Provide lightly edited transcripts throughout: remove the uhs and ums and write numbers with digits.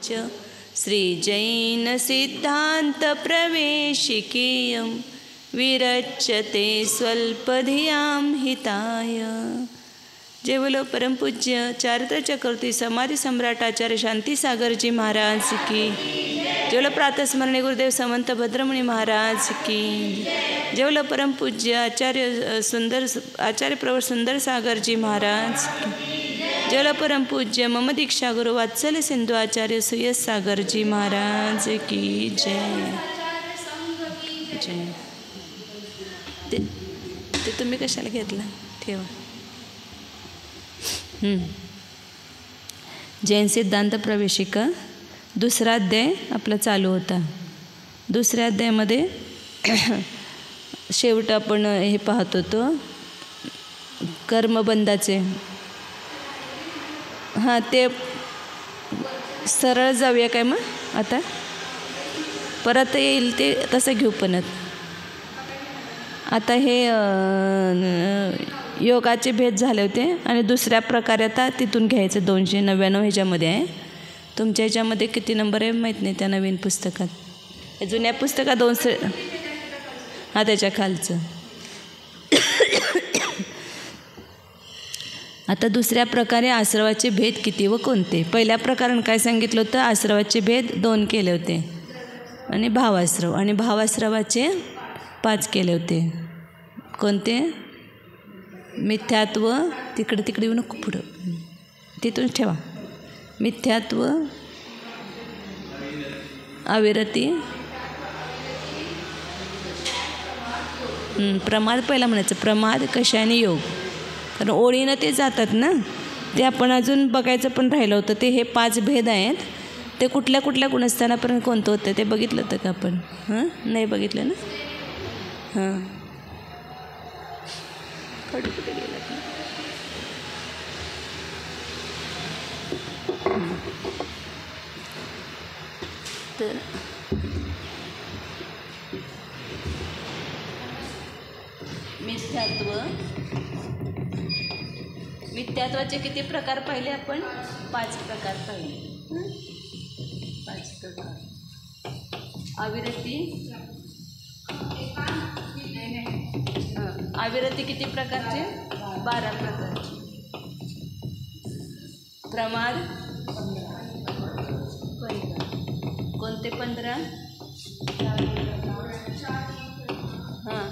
श्रीजैनसिद्धान्तप्रवेशिकेयं विरच्यते स्वल्पधियां हिताय। जय बोलो परमपूज्य चारित्रचक्रवर्ती समाधी सम्राट आचार्य शांतीसागरजी महाराज की। जय बोलो प्रातस्मरणीय गुरुदेव समंत भद्रमुनी महाराज की। जय बोलो परमपूज्य आचार्य प्रवर सुंदर सागरजी महाराज की। जय बोलो परमपूज्य मम दीक्षा गुरु वात्सल्य सिंधु आचार्य सुयस सागरजी महाराज की जय जय। ते तुम्ही कशाला घेतला ठेवा। जैन सिद्धांत प्रवेशिका दुसरा अध्याय आपला चालू होता। दुसऱ्या अध्यायामध्ये शेवट आपण हे पाहत होतो कर्मबंधाचे। हां ते सरळ जाऊया काय मग आता परत येईल ते तसं घेऊ पण आता हे योगाचे भेद झाले होते आणि दुसऱ्या प्रकारे आता तिथून घ्यायचं 299 ह्याच्यामध्ये आहे। तुमच्या ह्याच्यामध्ये किती नंबर आहे माहीत नाही त्या नवीन पुस्तकात। जुन्या पुस्तकात 200 हां त्याच्या खालचं। आता दुसऱ्या प्रकारे आश्रवाचे भेद किती व कोणते। पहिल्या प्रकारानं काय सांगितलं होतं आश्रवाचे भेद 2 केले होते आणि भावाश्रवाचे 5 केले होते। कोणते मिथ्यात्व तिकडे येऊ नको पुढं तिथून ठेवा। मिथ्यात्व अविरती प्रमाद पहिला म्हणायचं प्रमाद कशाने योग कारण ओळीनं ते जातात ना ते आपण अजून बघायचं पण राहिलं होतं। ते हे 5 भेद आहेत ते कुठल्या कुठल्या गुणस्थानापर्यंत कोणतं होतं ते बघितलं होतं का आपण नाही बघितलं ना कुठे गेला तर मिथ्यात्वाचे किती प्रकार पाहिले आपण 5 प्रकार पाहिले 5 प्रकार। अविरती किती प्रकारचे 12 प्रकारचे। प्रमाद 15 कोणते 15 हां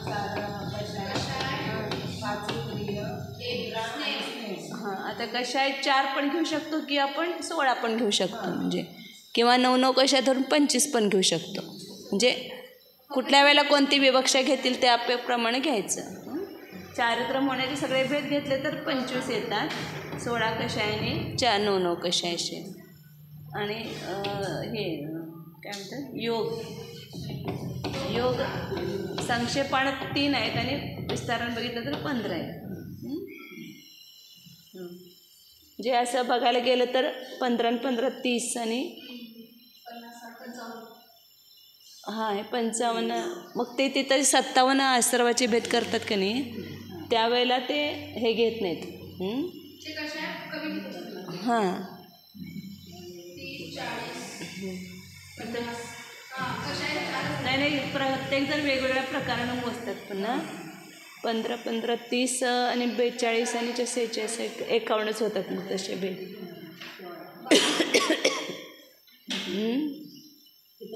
आता कशाय 4 पण घेऊ शकतो की आपण 16 पण घेऊ शकतो म्हणजे किंवा 9 कशा धरून 25 पण घेऊ शकतो म्हणजे कुठल्या वेळेला कोणती विवक्षा घेतील त्या प्रमाणे घ्यायचं। चारित्र होण्याचे सगळे भेद घेतले तर 25 येतात 16 कशायाने 9 कशायचे आणि हे काय म्हणतात योग संक्षेपानं 3 आहेत आणि विस्तारानं बघितलं तर 15 आहेत। जे असं बघायला गेलं तर 15 15 30 आणि हां हे 55 मग ते तिथं 57 आश्रवाचे भेद करतात का नाही त्यावेळेला ते हे घेत नाहीत हां नाही प्रत्येक जण वेगवेगळ्या प्रकारानं मोजतात पण 15 15 30 आणि 42 आणि 46 51च होतात मग तसे भेद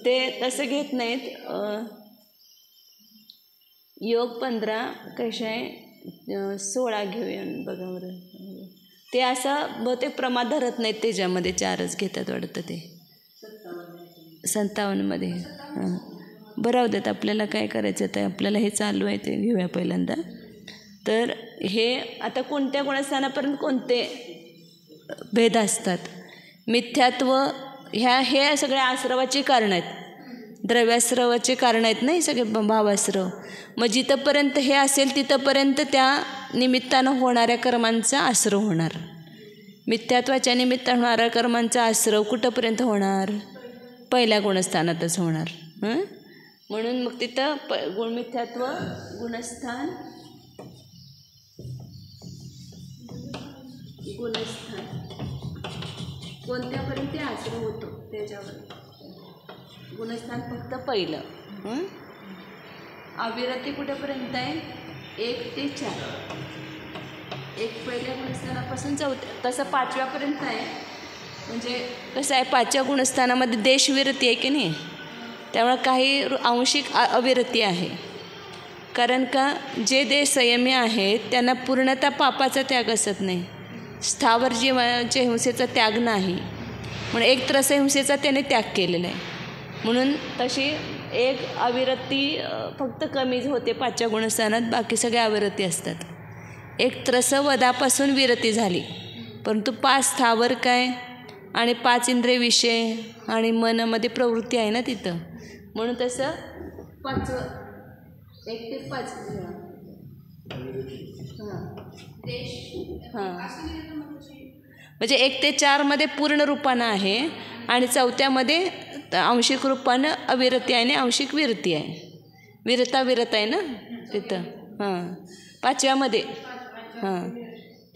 ते तसं घेत नाहीत। योग 15 कशा आहे 16 घेऊया बघा बरं ते असं बहुतेक प्रमाद धरत नाहीत त्याच्यामध्ये 4च घेतात वाटतं ते 57मध्ये हां बरं देत आपल्याला काय करायचं तर आपल्याला हे चालू आहे ते घेऊया पहिल्यांदा। तर हे आता कोणत्या गुणस्थानापर्यंत कोणते भेद असतात मिथ्यात्व हे सगळे आश्रवाची कारणं आहेत द्रव्याश्रवाचे कारणं आहेत ना हे सगळे भावाश्रव मग जिथंपर्यंत हे असेल तिथंपर्यंत त्या निमित्तानं होणाऱ्या कर्मांचा आश्रव होणार। मिथ्यात्वाच्या निमित्तानं होणाऱ्या कर्मांचा आश्रव कुठंपर्यंत होणार पहिल्या गुणस्थानातच होणार म्हणून मग तिथं गुणमिथ्यात्व गुणस्थान कोणत्यापर्यंत आश्रय होतो त्याच्यावर गुणस्थान फक्त पहिलं. अविरती कुठेपर्यंत आहे? 1 ते 4. 1 पहिल्या गुणस्थानापासून 4 तसं 5व्यापर्यंत आहे. म्हणजे कसं आहे, 5व्या गुणस्थानामध्ये देशविरती आहे की नाही, त्यामुळे काही आंशिक अविरती आहे. कारण का जे देश संयमी आहेत त्यांना पूर्णतः पापाचा त्याग असत नाही, स्थावर जीवाच्या हिंसेचा त्याग नाही. म्हणून एक त्रसहिंसेचा त्याने त्याग केलेला आहे. म्हणून तशी एक अविरती फक्त कमीच होते 5व्या गुणस्थानात, बाकी सगळ्या अविरती असतात. एक त्रसवधापासून विरती झाली, परंतु 5 स्थावर काय आणि 5 इंद्रिय विषय आणि मनामध्ये प्रवृत्ती आहे ना तिथं, म्हणून तसं 5 1 ते 5 म्हणजे 1 ते 4मध्ये पूर्ण रूपानं आहे आणि 4थ्यामध्ये आंशिक रूपानं अविरती आहे आणि आंशिक विरती आहे. विरता आहे ना तिथं. 5व्यामध्ये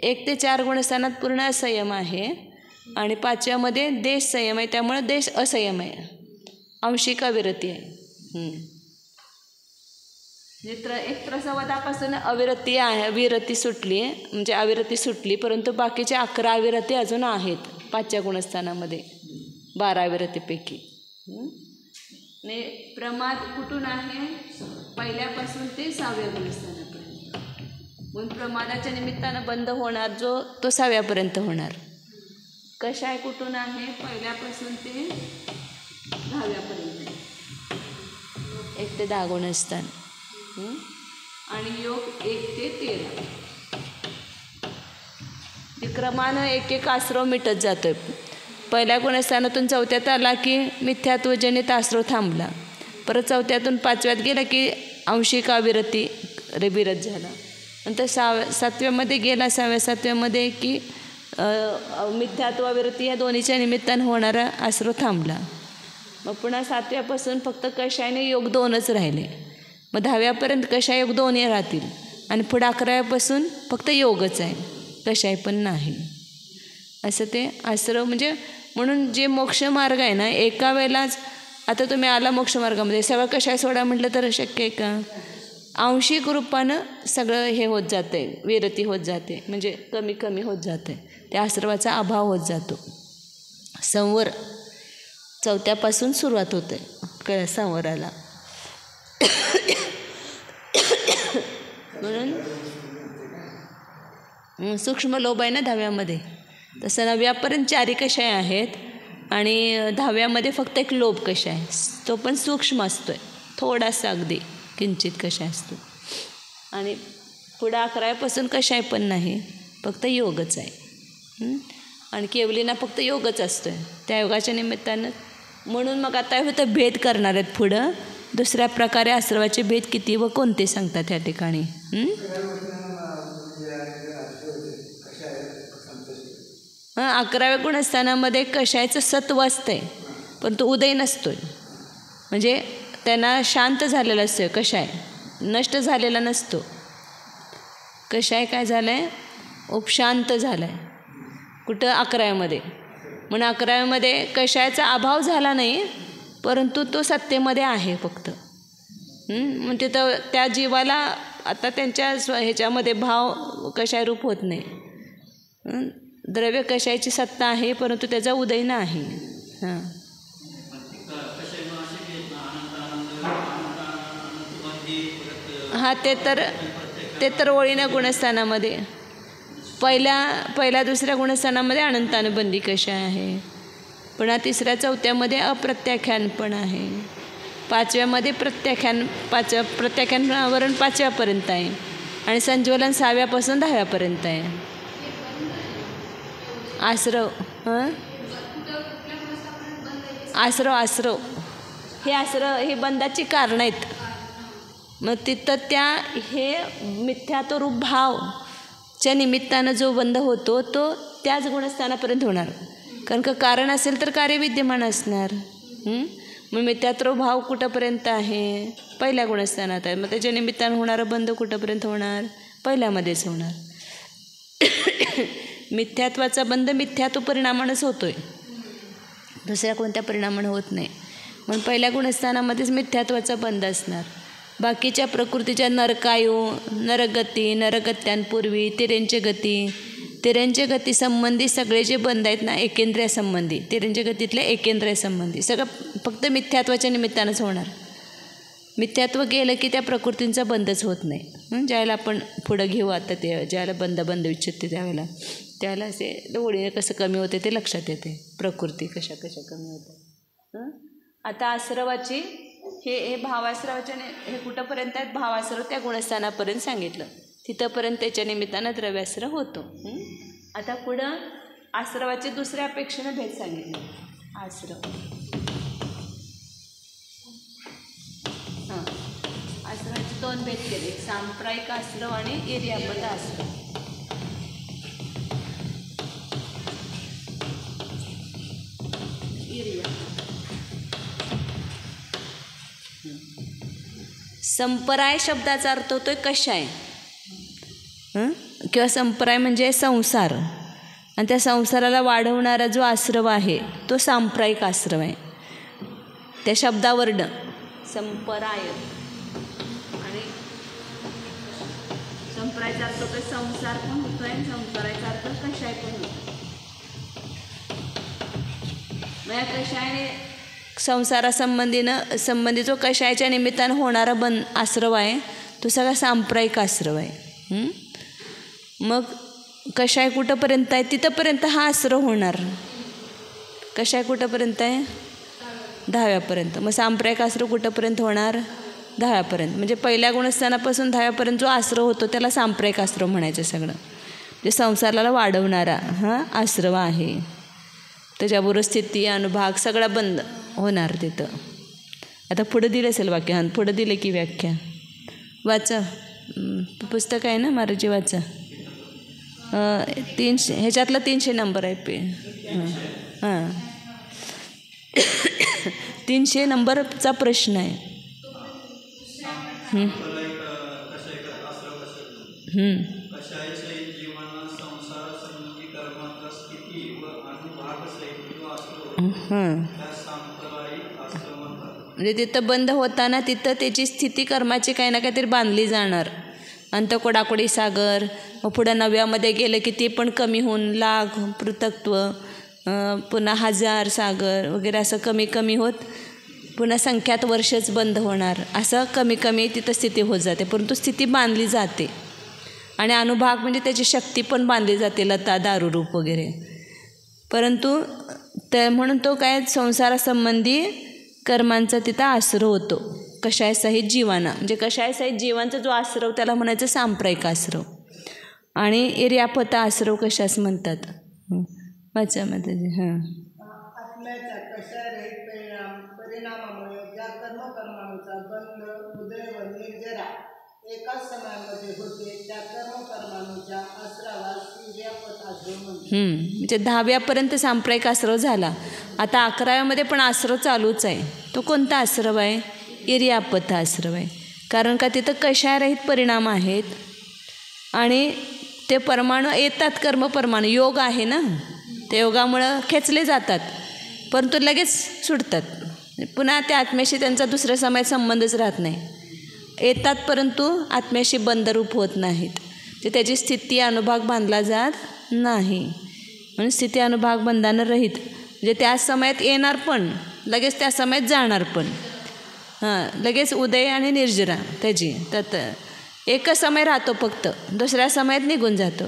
1 ते 4 गुणस्थानात पूर्ण असंयम आहे आणि 5व्यामध्ये देश संयम आहे, त्यामुळे देश असंयम आहे, आंशिक अविरती आहे. एक त्रसवधापासून अविरती आहे, विरती सुटली म्हणजे अविरती सुटली, परंतु बाकीचे 11 अविरती अजून आहेत 5व्या गुणस्थानामध्ये 12 अविरतीपैकी. प्रमाद कुठून आहे? पहिल्यापासून ते 6व्या गुणस्थानापर्यंत. म्हणून प्रमादाच्या निमित्तानं बंद होणार जो तो 6व्यापर्यंत होणार. कशाय कुठून आहे? पहिल्यापासून ते 10व्यापर्यंत 1 ते 10 गुणस्थान. आणि योग 1 ते 13. क्रमानं एक आश्रव मिटत जातोय. पहिल्या गुणस्थानातून 4थ्यात आला की मिथ्यात्वजनित आश्रव थांबला, परत 4थ्यातून 5व्यात गेला की आंशिक अविरती विरत झाला, नंतर 7व्यामध्ये गेला 6व्या 7व्यामध्ये की मिथ्यात्व अविरती या दोन्हीच्या निमित्तानं होणारा आश्रव थांबला. मग पुन्हा 7व्यापासून फक्त कषायने योग 2च राहिले. मग 10व्यापर्यंत कषाय योग 2 राहतील आणि पुढे 11व्यापासून फक्त योगच आहे, कषाय पण नाही. असं ते आश्रव म्हणजे म्हणून जे मोक्षमार्ग आहे ना, एका वेळेलाच आता तुम्ही आला मोक्षमार्गामध्ये सगळं कषाय सोडा म्हटलं तर शक्य आहे का? आंशिक रूपानं सगळं हे होत जाते, विरती होत जाते, म्हणजे कमी कमी होत जाते, त्या आश्रवाचा अभाव होत जातो. संवर 4थ्यापासून सुरुवात होते संवराला. म्हणून सूक्ष्म लोभ आहे ना 10व्यामध्ये, तसं 9व्यापर्यंत 4 कषाय आहेत आणि 10व्यामध्ये फक्त एक लोभ कषाय, तो पण सूक्ष्म असतो आहे, थोडासा अगदी किंचित कषाय असतो. आणि पुढं 11व्यापासून कषाय पण नाही, फक्त योगच आहे. आणि केवलीना फक्त योगच असतो आहे, त्या योगाच्या निमित्तानं. म्हणून मग आता होतं भेद करणार आहेत पुढं, दुसऱ्या प्रकारे आश्रवाचे भेद किती व कोणते सांगतात या ठिकाणी. 11व्या गुणस्थानामध्ये कषायचं सत्व असतंय, परंतु उदय नसतोय, म्हणजे त्यांना शांत झालेला असतोय, कषाय नष्ट झालेला नसतो. कषाय काय झालं आहे? उपशांत झाला आहे. कुठं? 11व्यामध्ये. म्हणून 11व्यामध्ये कषायाचा अभाव झाला नाही, परंतु तो सत्तेमध्ये आहे फक्त. म्हणजे तर त्या जीवाला आता त्यांच्या ह्याच्यामध्ये भाव कषाय रूप होत नाही. द्रव्य कषायची सत्ता आहे, परंतु त्याचा उदय नाही. ते तर ओळीनं गुणस्थानामध्ये पहिल्या दुसऱ्या गुणस्थानामध्ये अनंतानुबंधी कषाय आहे, पुन्हा 3ऱ्या 4थ्यामध्ये अप्रत्याख्यान पण आहे, 5व्यामध्ये प्रत्याख्यान, प्रत्याख्यानावरून 5व्यापर्यंत आहे आणि संज्वलन 6व्यापासून 10व्यापर्यंत आहे. आश्रव हे बंधाची कारणं आहेत. मग तिथं हे मिथ्यात्व रूप भावच्या निमित्तानं जो बंध होतो तो त्याच गुणस्थानापर्यंत होणार, कारण का कारण असेल तर कार्य विद्यमान असणार. मग मिथ्यात्व भाव कुठंपर्यंत आहे? पहिल्या गुणस्थानात आहे. मग त्याच्या निमित्तानं होणारा बंध कुठंपर्यंत होणार? पहिल्यामध्येच होणार. मिथ्यात्वाचा बंध मिथ्यात्व परिणामानंच होतोय, दुसऱ्या कोणत्या परिणामाने होत नाही. म्हणून पहिल्या गुणस्थानामध्येच मिथ्यात्वाचा बंध असणार. बाकीच्या प्रकृतीच्या नरकायू, नरगती, नरगत्यांपूर्वी, तिर्यंच गती, तिर्यंच गती संबंधी सगळे जे बंध आहेत ना, एकेंद्रिय संबंधी, तिर्यंच गतीतले एकेंद्रिय संबंधी सगळं फक्त मिथ्यात्वाच्या निमित्तानंच होणार. मिथ्यात्व गेलं की त्या प्रकृतींचा बंधच होत नाही. ज्यावेळेला आपण पुढं घेऊ आता ते ज्यावेळेला बंध विच्छित्ते त्यावेळेला असे ओळीने कसं कमी होते ते लक्षात येते, प्रकृती कशा कशा कमी होतात. आता आश्रवाची हे भावाश्रवाच्या हे कुठंपर्यंत आहेत, भावाश्रव त्या गुणस्थानापर्यंत सांगितलं, तिथंपर्यंत त्याच्या निमित्तानं द्रव्याश्रव होतो. आता पुढं आश्रवाचे दुसऱ्या अपेक्षेनं भेद सांगितले. आश्रव आश्रवाचे 2 भेद केले, सांप्रायिक आश्रव आणि इर्यापद आश्रव. संपराय शब्दाचा अर्थ होतोय कशाय, किंवा संपराय म्हणजे संसार, आणि त्या संसाराला वाढवणारा जो आश्रव आहे तो सांप्रायिक आश्रव आहे. त्या शब्दावरनं संपराय आणि संपरायचा अर्थ होतोय संसार पण होतोय, संपरायचा अर्थ कशाय पण होतो. मग कशायने संसारासंबंधी जो कशायच्या निमित्तानं होणारा आश्रव आहे तो सगळा सांप्रायिक आश्रव आहे. मग कशाय कुठंपर्यंत आहे तिथंपर्यंत हा आश्रव होणार. कशाय कुठंपर्यंत आहे, 10व्यापर्यंत. मग सांप्रायिक आश्रव कुठंपर्यंत होणार, 10व्यापर्यंत. म्हणजे पहिल्या गुणस्थानापासून 10व्यापर्यंत जो आश्रव होतो त्याला सांप्रायिक आश्रव म्हणायचं. सगळं जे संसाराला वाढवणारा हा आश्रव आहे, त्याच्याबरोबर स्थिती अनुभाग सगळा बंद होणार तिथं. आता पुढं दिलं असेल वाक्य, पुढं दिलं की व्याख्या वाचा, पुस्तक आहे ना महाराजी, वाचा. 300 ह्याच्यातला 300 नंबर आहे पे. हां 300 नंबरचा प्रश्न आहे. म्हणजे तिथं बंद होताना तिथं त्याची स्थिती कर्माची काही ना काहीतरी बांधली जाणार. अंतकोडाकोडी सागर, मग पुढं 9व्यामध्ये गेलं की ते पण कमी होऊन लाख पृथक्त्व, पुन्हा 1000 सागर वगैरे असं कमी कमी होत पुन्हा संख्यात वर्षच बंद होणार. असं कमी कमी तिथं स्थिती होत जाते, परंतु स्थिती बांधली जाते. आणि अनुभाग म्हणजे त्याची शक्ती पण बांधली जाते, लता दारूरूप वगैरे. परंतु म्हणून तो काय संसारासंबंधी कर्मांचा तिथं आश्रव होतो. कशाय सहित जीवाना, म्हणजे कशाय सहित जीवांचा जो आश्रव त्याला म्हणायचं सांप्रायिक आश्रव. आणि इर्यापता आश्रव कशास म्हणतात वाच्यामध्ये. आत्म्याच्या कशारहित परिणामामुळे ज्या कर्मांचा बंध उदय व निर्जरा एकाच समयामध्ये होते त्या कर्मांच्या आश्रवास इर्यापत आश्रव म्हणतात. म्हणजे 10व्यापर्यंत सांप्रायिक आश्रव झाला. आता 11व्यामध्ये पण आश्रव चालूच आहे. तो कोणता आश्रव आहे, इर्यापत आश्रव आहे. कारण का तिथं कशारहित परिणाम आहेत आणि ते परमाणू येतात, कर्मपरमाणू योग आहे ना, त्या योगामुळं खेचले जातात परंतु लगेच सुटतात. पुन्हा त्या आत्म्याशी त्यांचा दुसऱ्या समयात संबंधच राहत नाही. येतात परंतु आत्म्याशी बंधरूप होत नाहीत. ते त्याची स्थिती अनुभाग बांधला जात नाही. म्हणून स्थिती अनुभाग बंधानं रहित, म्हणजे त्या समयात येणार पण लगेच त्या समयात जाणार पण. लगेच उदय आणि निर्जरा त्याची त्यात एकच समय राहतो, फक्त दुसऱ्या समयात निघून जातो.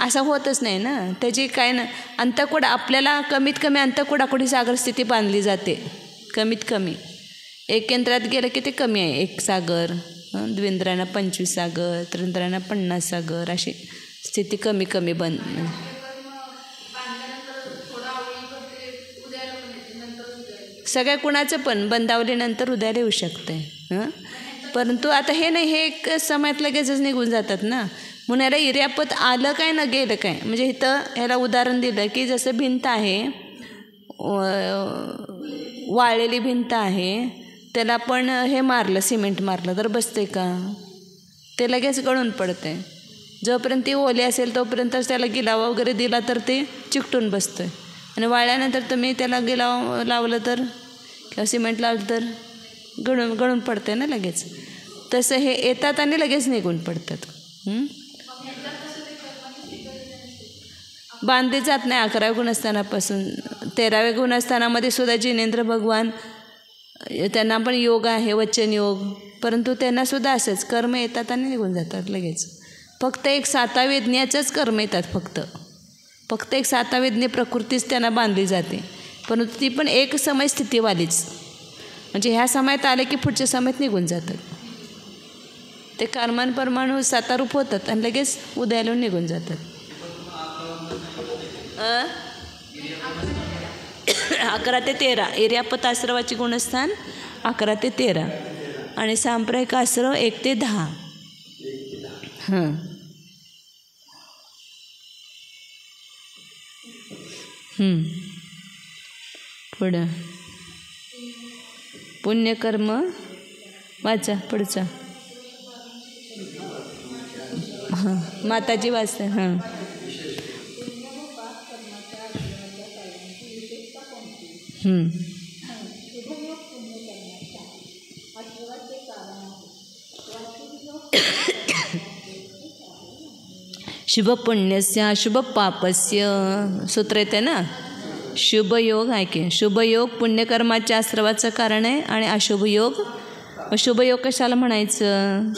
असं होतच नाही ना. त्याची काय ना अंतकोड आपल्याला कमीत कमी अंतकोडाकोडी सागर स्थिती बांधली जाते. कमीत कमी एकेंद्रात गेलं की ते कमी आहे, 1 सागर, द्विंद्रांना 25 सागर, त्रिंद्रांना 50 सागर, अशी स्थिती कमी कमी सगळ्या कुणाचं पण बंदावलीनंतर उद्याला येऊ शकते. परंतु आता हे नाही, हे एक समयात लगेचच निघून जातात ना. म्हणून याला इर्यापत आलं काय ना गेलं काय. म्हणजे इथं ह्याला उदाहरण दिलं की जसं भिंत आहे, वाळलेली भिंत आहे, त्याला पण हे मारलं, सिमेंट मारलं तर बसते का, ते लगेच गळून पडते. जोपर्यंत ती ओली असेल तोपर्यंतच त्याला गिलावा वगैरे दिला तर ते चिकटून बसतं आहे. आणि वाळल्यानंतर तुम्ही त्याला गिलावा लावलं तर किंवा सिमेंट लावलं तर गळून पडते ना लगेच. तसं हे येतात आणि लगेच निघून पडतात. बांधले जात नाही 11व्या गुणस्थानापासून. 13व्या गुणस्थानामध्ये सुद्धा जिनेंद्र भगवान, त्यांना पण योग आहे, वचन योग, परंतु त्यांनासुद्धा असंच कर्म येतात आणि निघून जातात लगेच. फक्त एक 7 वेदनेचंच कर्म येतात. फक्त एक 7 वेदने प्रकृतीच त्यांना बांधली जाते, परंतु ती पण एक समय स्थितीवालीच. म्हणजे ह्या समयात आले की पुढच्या समयात निघून जातात. ते कर्मांप्रमाणे 7 रूप होतात आणि लगेच उदयाला निघून जातात. 11 ते 13 इर्यापत आश्रवाचे गुणस्थान 11 ते 13 आणि सांप्रदायिक आश्रव 1 ते 10. पुढं पुण्यकर्म वाचा पुढचा. माताजी वाचते. शुभ पुण्यस्य अशुभ पापस्य सूत्र येते ना. शुभ योग आहे की शुभ योग पुण्यकर्माच्या आश्रवाचं कारण आहे आणि अशुभ योग. शुभ योग कशाला म्हणायचं?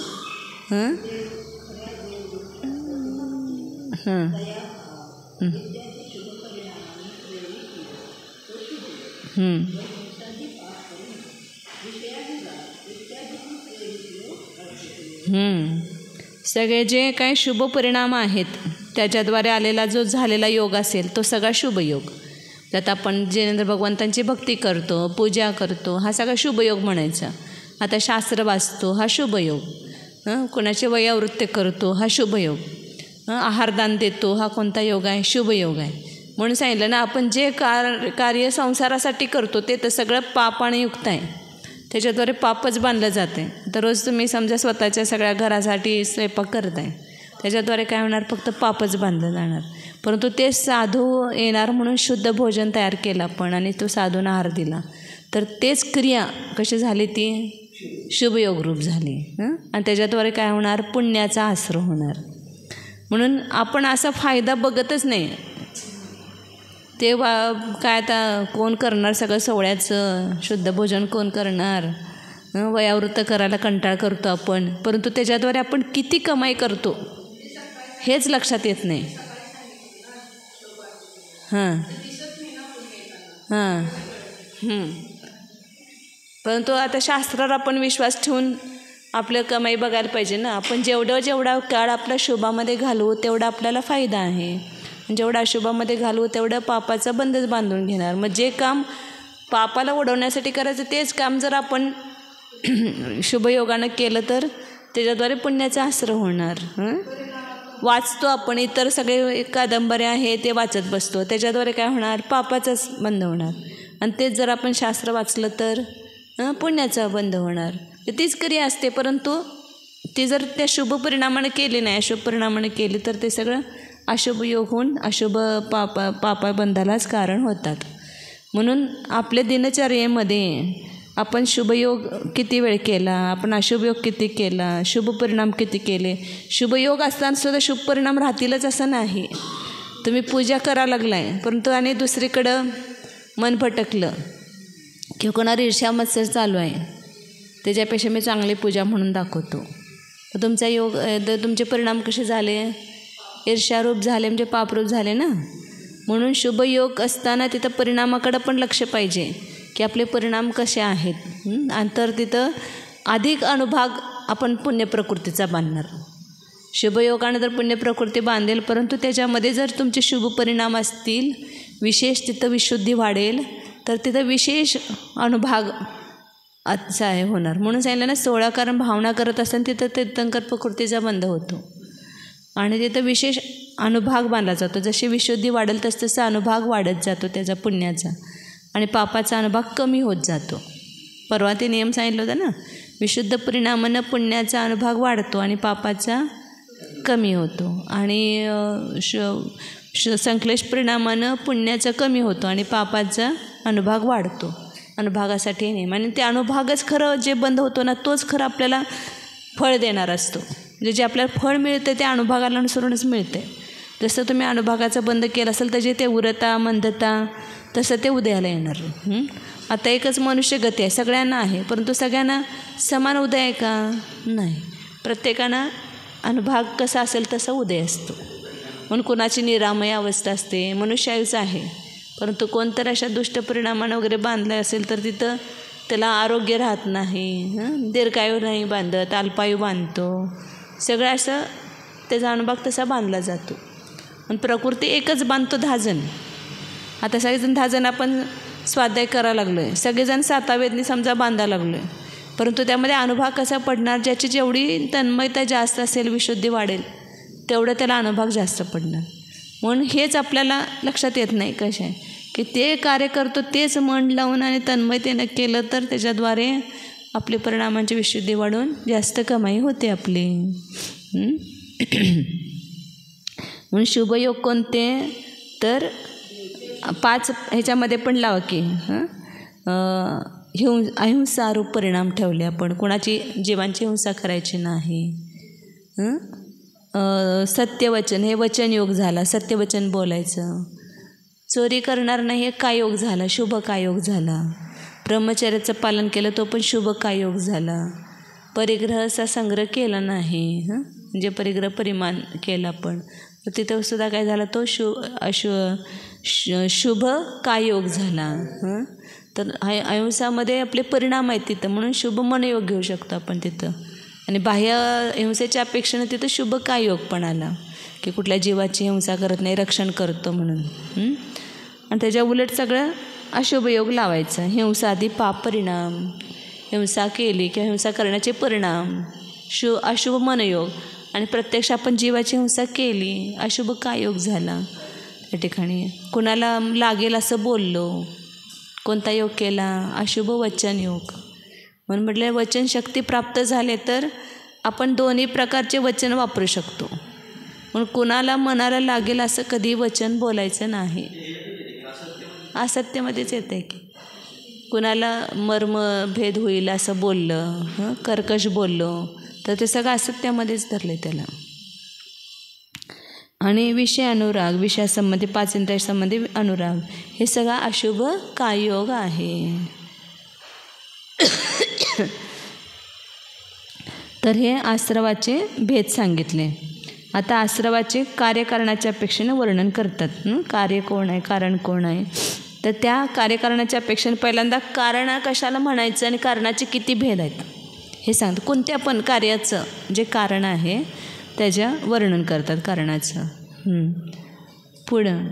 सगळे जे काही शुभ परिणाम आहेत त्याच्याद्वारे आलेला जो झालेला योग असेल तो सगळा शुभ योग. त्यात आपण जिनेंद्र भगवंतांची भक्ती करतो, पूजा करतो, हा सगळा शुभयोग म्हणायचा. आता शास्त्र वाचतो, हा शुभयोग. कोणाचे वयोवृत्ती करतो, हा शुभयोग. आहारदान देतो, हा कोणता योग आहे? शुभयोग आहे. म्हणून सांगितलं ना, आपण जे कार्य संसारासाठी करतो ते तर सगळं पापाने युक्त आहे. त्याच्याद्वारे पापच बांधलं जाते. तर रोज तुम्ही समजा स्वतःच्या सगळ्या घरासाठी स्वयंपाक करत आहे, त्याच्याद्वारे काय होणार? फक्त पापच बांधलं जाणार. परंतु ते साधू येणार म्हणून शुद्ध भोजन तयार केलं आपण आणि तो साधूंना आहार दिला, तर तेच क्रिया कशी झाली? ती शुभयोग रूप झाली. आणि त्याच्याद्वारे काय होणार? पुण्याचा आश्रय होणार. म्हणून आपण असा फायदा बघतच नाही. ते काय आता कोण करणार सगळं सोहळ्याचं? शुद्ध भोजन कोण करणार? वयोवृत्त करायला कंटाळ करतो आपण, परंतु त्याच्याद्वारे आपण किती कमाई करतो हेच लक्षात येत नाही. परंतु आता शास्त्रावर आपण विश्वास ठेवून आपलं कमाई बघायला पाहिजे ना. आपण जेवढा काळ आपल्या शुभामध्ये घालवू तेवढा आपल्याला फायदा आहे. जेवढा अशुभामध्ये घालवू तेवढं पापाचा बंधच बांधून घेणार. मग जे काम पापाला उडवण्यासाठी करायचं तेच काम जर आपण शुभयोगानं केलं तर त्याच्याद्वारे पुण्याचा आश्रय होणार. वाचतो आपण, इतर सगळे कादंबऱ्या आहे ते वाचत बसतो, त्याच्याद्वारे काय होणार? पापाचाच बंध होणार. आणि तेच जर आपण शास्त्र वाचलं तर पुण्याचा बंध होणार. तीच क्रिया असते, परंतु ती जर त्या शुभ परिणामाने केली नाही, अशुभ परिणामाने केली तर ते सगळं अशुभ योग होऊन अशुभ पापाबंधालाच कारण होतात. म्हणून आपल्या दिनचर्येमध्ये आपण शुभयोग किती वेळ केला, आपण अशुभयोग किती केला, शुभ परिणाम किती केले. शुभयोग असतानासुद्धा शुभ परिणाम राहतीलच असं नाही. तुम्ही पूजा करायला लागलाय परंतु आणि दुसरीकडं मन भटकलं किंवा कोणाला ईर्ष्या मत्सर चालू आहे, त्याच्यापेक्षा मी चांगली पूजा म्हणून दाखवतो, तर तुमचा योग तुमचे परिणाम कसे झाले? ईर्ष्यारूप झाले, म्हणजे पापरूप झाले ना. म्हणून शुभयोग असताना तिथं परिणामाकडं पण लक्ष पाहिजे की आपले परिणाम कसे आहेत. आणि तर तिथं अधिक अनुभाग आपण पुण्यप्रकृतीचा बांधणार. शुभयोगानं जर पुण्यप्रकृती बांधेल, परंतु त्याच्यामध्ये जर तुमचे शुभ परिणाम असतील, विशेष तिथं विशुद्धी वाढेल, तर तिथं विशेष अनुभाग असा आहे होणार. म्हणून सांगितलं ना, 16 कारण भावना करत असताना तिथं तीर्थंकर प्रकृतीचा बंध होतो आणि तिथं विशेष अनुभाग बांधला जातो. जशी विशुद्धी वाढेल तसं अनुभाग वाढत जातो त्याचा पुण्याचा, आणि पापाचा अनुभाग कमी होत जातो. परवा ते नियम सांगितलं होतं ना, विशुद्ध परिणामानं पुण्याचा अनुभाग वाढतो आणि पापाचा कमी होतो आणि संश्लेष परिणामानं पुण्याचा कमी होतो आणि पापाचा अनुभाग वाढतो. अनुभागासाठी नेम आणि ते अनुभागच खरं जे बंद होतो ना तोच खरं आपल्याला फळ देणार असतो. म्हणजे जे आपल्याला फळ मिळतं ते अनुभागाला अनुसरूनच मिळते. जसं तुम्ही अनुभागाचं बंद केलं असेल तर जे ते उरता मंदता तसं ते उदयाला येणार. आता एकच मनुष्य गती आहे, सगळ्यांना आहे, परंतु सगळ्यांना समान उदय आहे का? नाही. प्रत्येकानं अनुभाग कसा असेल तसा उदय असतो. म्हणून कुणाची निरामय अवस्था असते, मनुष्य आयुच आहे, परंतु कोणतर अशा दुष्ट परिणामानं वगैरे बांधलं असेल तर तिथं त्याला आरोग्य राहत नाही, दीर्घायू नाही बांधत, अल्पायू बांधतो, सगळं असं त्याचा अनुभाग तसा बांधला जातो. पण प्रकृती एकच बांधतो 10 जण. आता सगळेजण 10 जण आपण स्वाध्याय करायला लागलो आहे, सगळेजण 7 वेदनी समजा बांधायला लागलो आहे, परंतु त्यामध्ये अनुभाग कसा पडणार? ज्याची जेवढी तन्मयता जास्त असेल, विशुद्धी वाढेल, तेवढं त्याला अनुभाग जास्त पडणार. म्हणून हेच आपल्याला लक्षात येत नाही कशा आहे की ते कार्य करतो तेच मन लावून आणि तन्मयतेनं केलं तर त्याच्याद्वारे आपले परिणामांची विशुद्धी वाढून जास्त कमाई होते आपली. म्हणून शुभयोग कोणते? तर 5 ह्याच्यामध्ये पण लावा की अहिंसारूप परिणाम ठेवले आपण. कोणाची जीवांची हिंसा करायची नाही. सत्यवचन हे वचनयोग झाला, सत्यवचन बोलायचं. चोरी करणार नाही हे कायोग झाला, शुभ कायोग झाला. ब्रह्मचर्याचं पालन केलं तो पण शुभ कायोग झाला. परिग्रहाचा संग्रह केला नाही, म्हणजे परिग्रह परिमान केला पण तर तिथं सुद्धा काय झाला? तो शुभ कायोग झाला. तर अहिंसामध्ये आपले परिणाम आहेत तिथं, म्हणून शुभ मनयोग घेऊ शकतो आपण तिथं. आणि बाह्य हिंसेच्या अपेक्षेनं तिथं शुभ कायोग पण आला की कुठल्या जीवाची हिंसा करत नाही, रक्षण करतो म्हणून. आणि त्याच्या उलट सगळं अशुभ योग लावायचं. हिंसा आधी पाप परिणाम, हिंसा केली किंवा हिंसा करण्याचे परिणाम, अशुभ मनयोग, आणि प्रत्यक्ष आपण जीवाची हिंसा केली, अशुभ कायोग झाला. त्या ठिकाणी कुणाला लागेल असं बोललो, कोणता योग केला? अशुभ वचन योग. म्हणून म्हटलं वचन शक्ती प्राप्त झाले तर आपण दोन्ही प्रकारचे वचन वापरू शकतो. म्हणून कुणाला मनाला लागेल असं कधी वचन बोलायचं नाही. असत्यमध्येच येतं आहे की कुणाला मर्मभेद होईल असं बोललं, कर्कश बोललो तर ते सगळं असत्यामध्येच धरलं त्याला. आणि विषय अनुराग, विषयासंबंधी 5 इंद्रियासंबंधी अनुराग, हे सगळा अशुभ कायोग आहे. तर हे आश्रवाचे भेद सांगितले. आता आश्रवाचे कार्यकारणाच्या अपेक्षेने वर्णन करतात. कार्य कोण आहे, कारण कोण आहे, तर त्या कार्यकारणाच्या अपेक्षेने पहिल्यांदा कारण कशाला म्हणायचं आणि कारणाचे किती भेद आहेत हे सांगतात. कोणत्या पण कार्याचं जे कारण आहे त्याचं वर्णन करतात कारणाचं. पुढं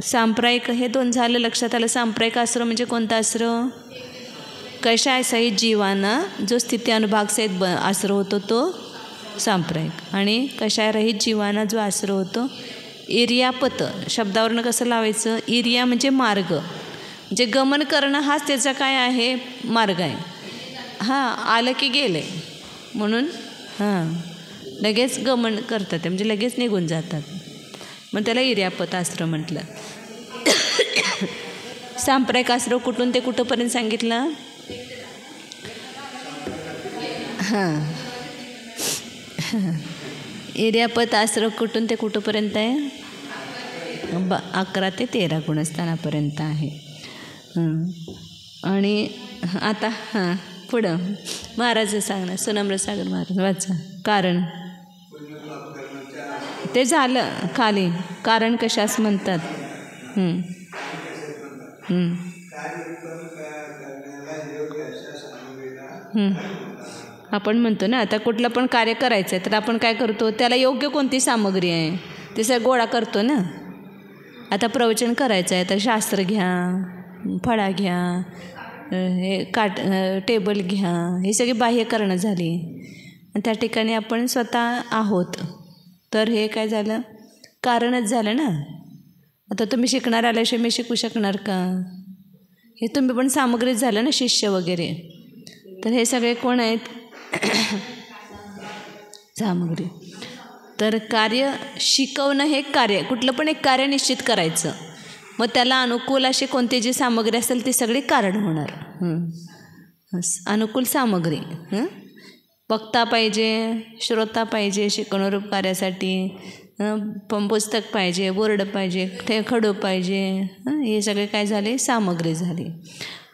सांप्रदायिक हे 2 झालं, लक्षात आलं. सांप्रदायिक आश्रम म्हणजे कोणता आश्रम? कशा सहित जीवाना जो स्थिती अनुभाग सहित आश्रय होतो तो सांप्रदायिक. आणि कशारहित जीवाना जो आश्रय होतो इर्यापत शब्दावरनं कसं लावायचं? इर्या म्हणजे मार्ग, म्हणजे गमन करणं हाच त्याचा काय आहे? मार्ग आहे. आलं की गेले म्हणून लगेच गमन करतात, म्हणजे लगेच निघून जातात, मग त्याला इर्यापत आश्रम म्हटलं. सांप्रदायिक आश्रय कुठून ते कुठंपर्यंत सांगितलं? इर्यापत आश्रय कुठून ते कुठंपर्यंत आहे? 11 ते 13 गुणस्थानापर्यंत आहे. आणि आता पुढं महाराज सांगणार, सुनम्र सागर महाराज वाचा. कारण ते झालं खाली, कारण कशास म्हणतात? आपण म्हणतो ना, आता कुठलं पण कार्य करायचं आहे तर आपण काय करतो? त्याला योग्य कोणती सामग्री आहे ते सगळं गोळा करतो ना. आता प्रवचन करायचं आहे तर शास्त्र घ्या, फळा घ्या, हे टेबल घ्या, हे सगळी बाह्यकरणं झाली. आणि त्या ठिकाणी आपण स्वतः आहोत तर हे काय झालं? कारणच झालं ना. आता तुम्ही शिकणार आल्याशिवाय मी शिकू शकणार का? हे तुम्ही पण सामग्रीच झालं ना, शिष्य वगैरे. तर हे सगळे कोण आहेत? सामग्री. तर कार्य शिकवणं हे कार्य, कुठलं पण एक कार्य निश्चित करायचं, मग त्याला अनुकूल अशी कोणती जी सामग्री असेल ती सगळी कारण होणार. अनुकूल सामग्री, वक्ता पाहिजे, श्रोता पाहिजे शिकवणूक कार्यासाठी, पुस्तक पाहिजे, बोर्ड पाहिजे, खडू पाहिजे, हे सगळे काय झाले, सामग्री झाली.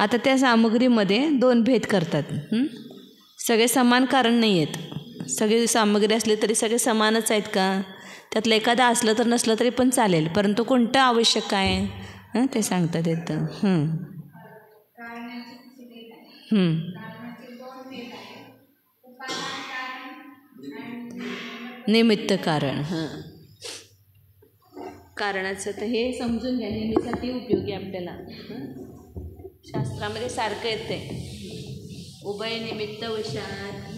आता त्या सामग्रीमध्ये 2 भेद करतात. सगळे समान कारण नाही आहेत. सगळी सामग्री असली तरी सगळे समानच आहेत का, त्यातलं एखादं असलं तर नसलं तरी पण चालेल, परंतु कोणतं आवश्यक आहे ते सांगतात येतं. निमित्त कारण. कारणाचं तर हे समजून घ्या, नेहमीसाठी उपयोगी आपल्याला. शास्त्रामध्ये सारखं येते, उभय निमित्त वशात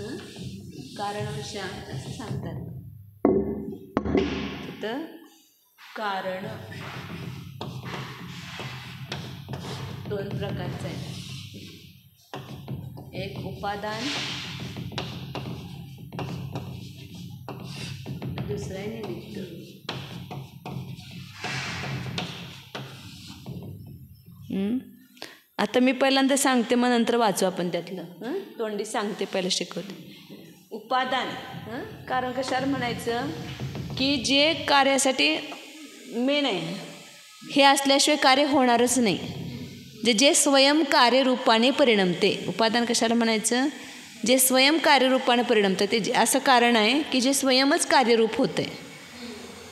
कारण वशात असं सांगतात. तर कारण 2 प्रकारचं आहे, एक उपादान, दुसरं आहे निमित्त. आता मी पहिल्यांदा सांगते, मग नंतर वाचू आपण त्यातलं. तोंडी सांगते, पहिलं शिकवते. उपादान, कारण कशाला म्हणायचं की जे कार्यासाठी मेन आहे हे असल्याशिवाय कार्य होणारच नाही, जे स्वयं कार्यरूपाने परिणमते. उपादान कशाला म्हणायचं, जे स्वयं कार्यरूपाने परिणमतं, ते असं कारण आहे की जे स्वयंच कार्यरूप होतं आहे,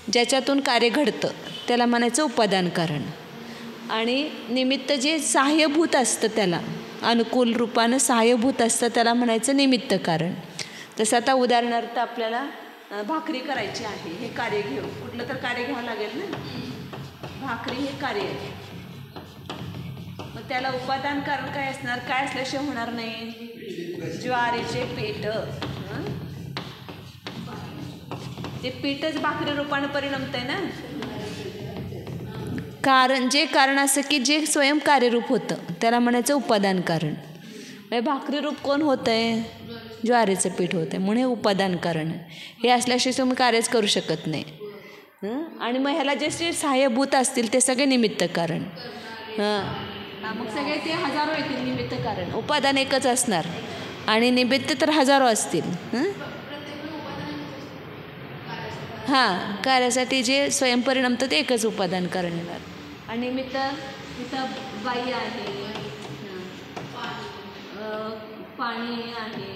ज्याच्यातून कार्य घडतं, त्याला म्हणायचं उपादान कारण. आणि निमित्त जे सहाय्यभूत असतं, त्याला अनुकूल रूपानं सहाय्यभूत असतं, त्याला म्हणायचं निमित्त कारण. जसं आता उदाहरणार्थ आपल्याला भाकरी करायची आहे, हे कार्य घेऊ, कुठलं तर कार्य घ्यावं लागेल ना, भाकरी हे कार्य आहे, मग त्याला उपादान कारण काय असणार, काय असल्याशिवाय होणार नाही, ज्वारीचे पीठ, ते पीठच भाकरी रूपानं परिणमत आहे ना. कारण जे कारण असं की जे स्वयं कार्यरूप होतं त्याला म्हणायचं उपादान कारण. भाकरी रूप कोण होतं आहे, ज्वारीचं पीठ होतं आहे, म्हणून हे उपादान कारण. हे असल्याशिवाय तुम्ही कार्यच करू शकत नाही. आणि मग ह्याला जे सहाय्यभूत असतील ते सगळे निमित्त कारण. मग सगळे ते हजारो येतील निमित्त कारण, उपादान एकच असणार आणि निमित्त तर हजारो असतील. कार्यासाठी जे स्वयंपरिणमतं ते एकच उपादान कारण येणार. आणि निमित्त तिथं बाई आहे, पाणी आहे,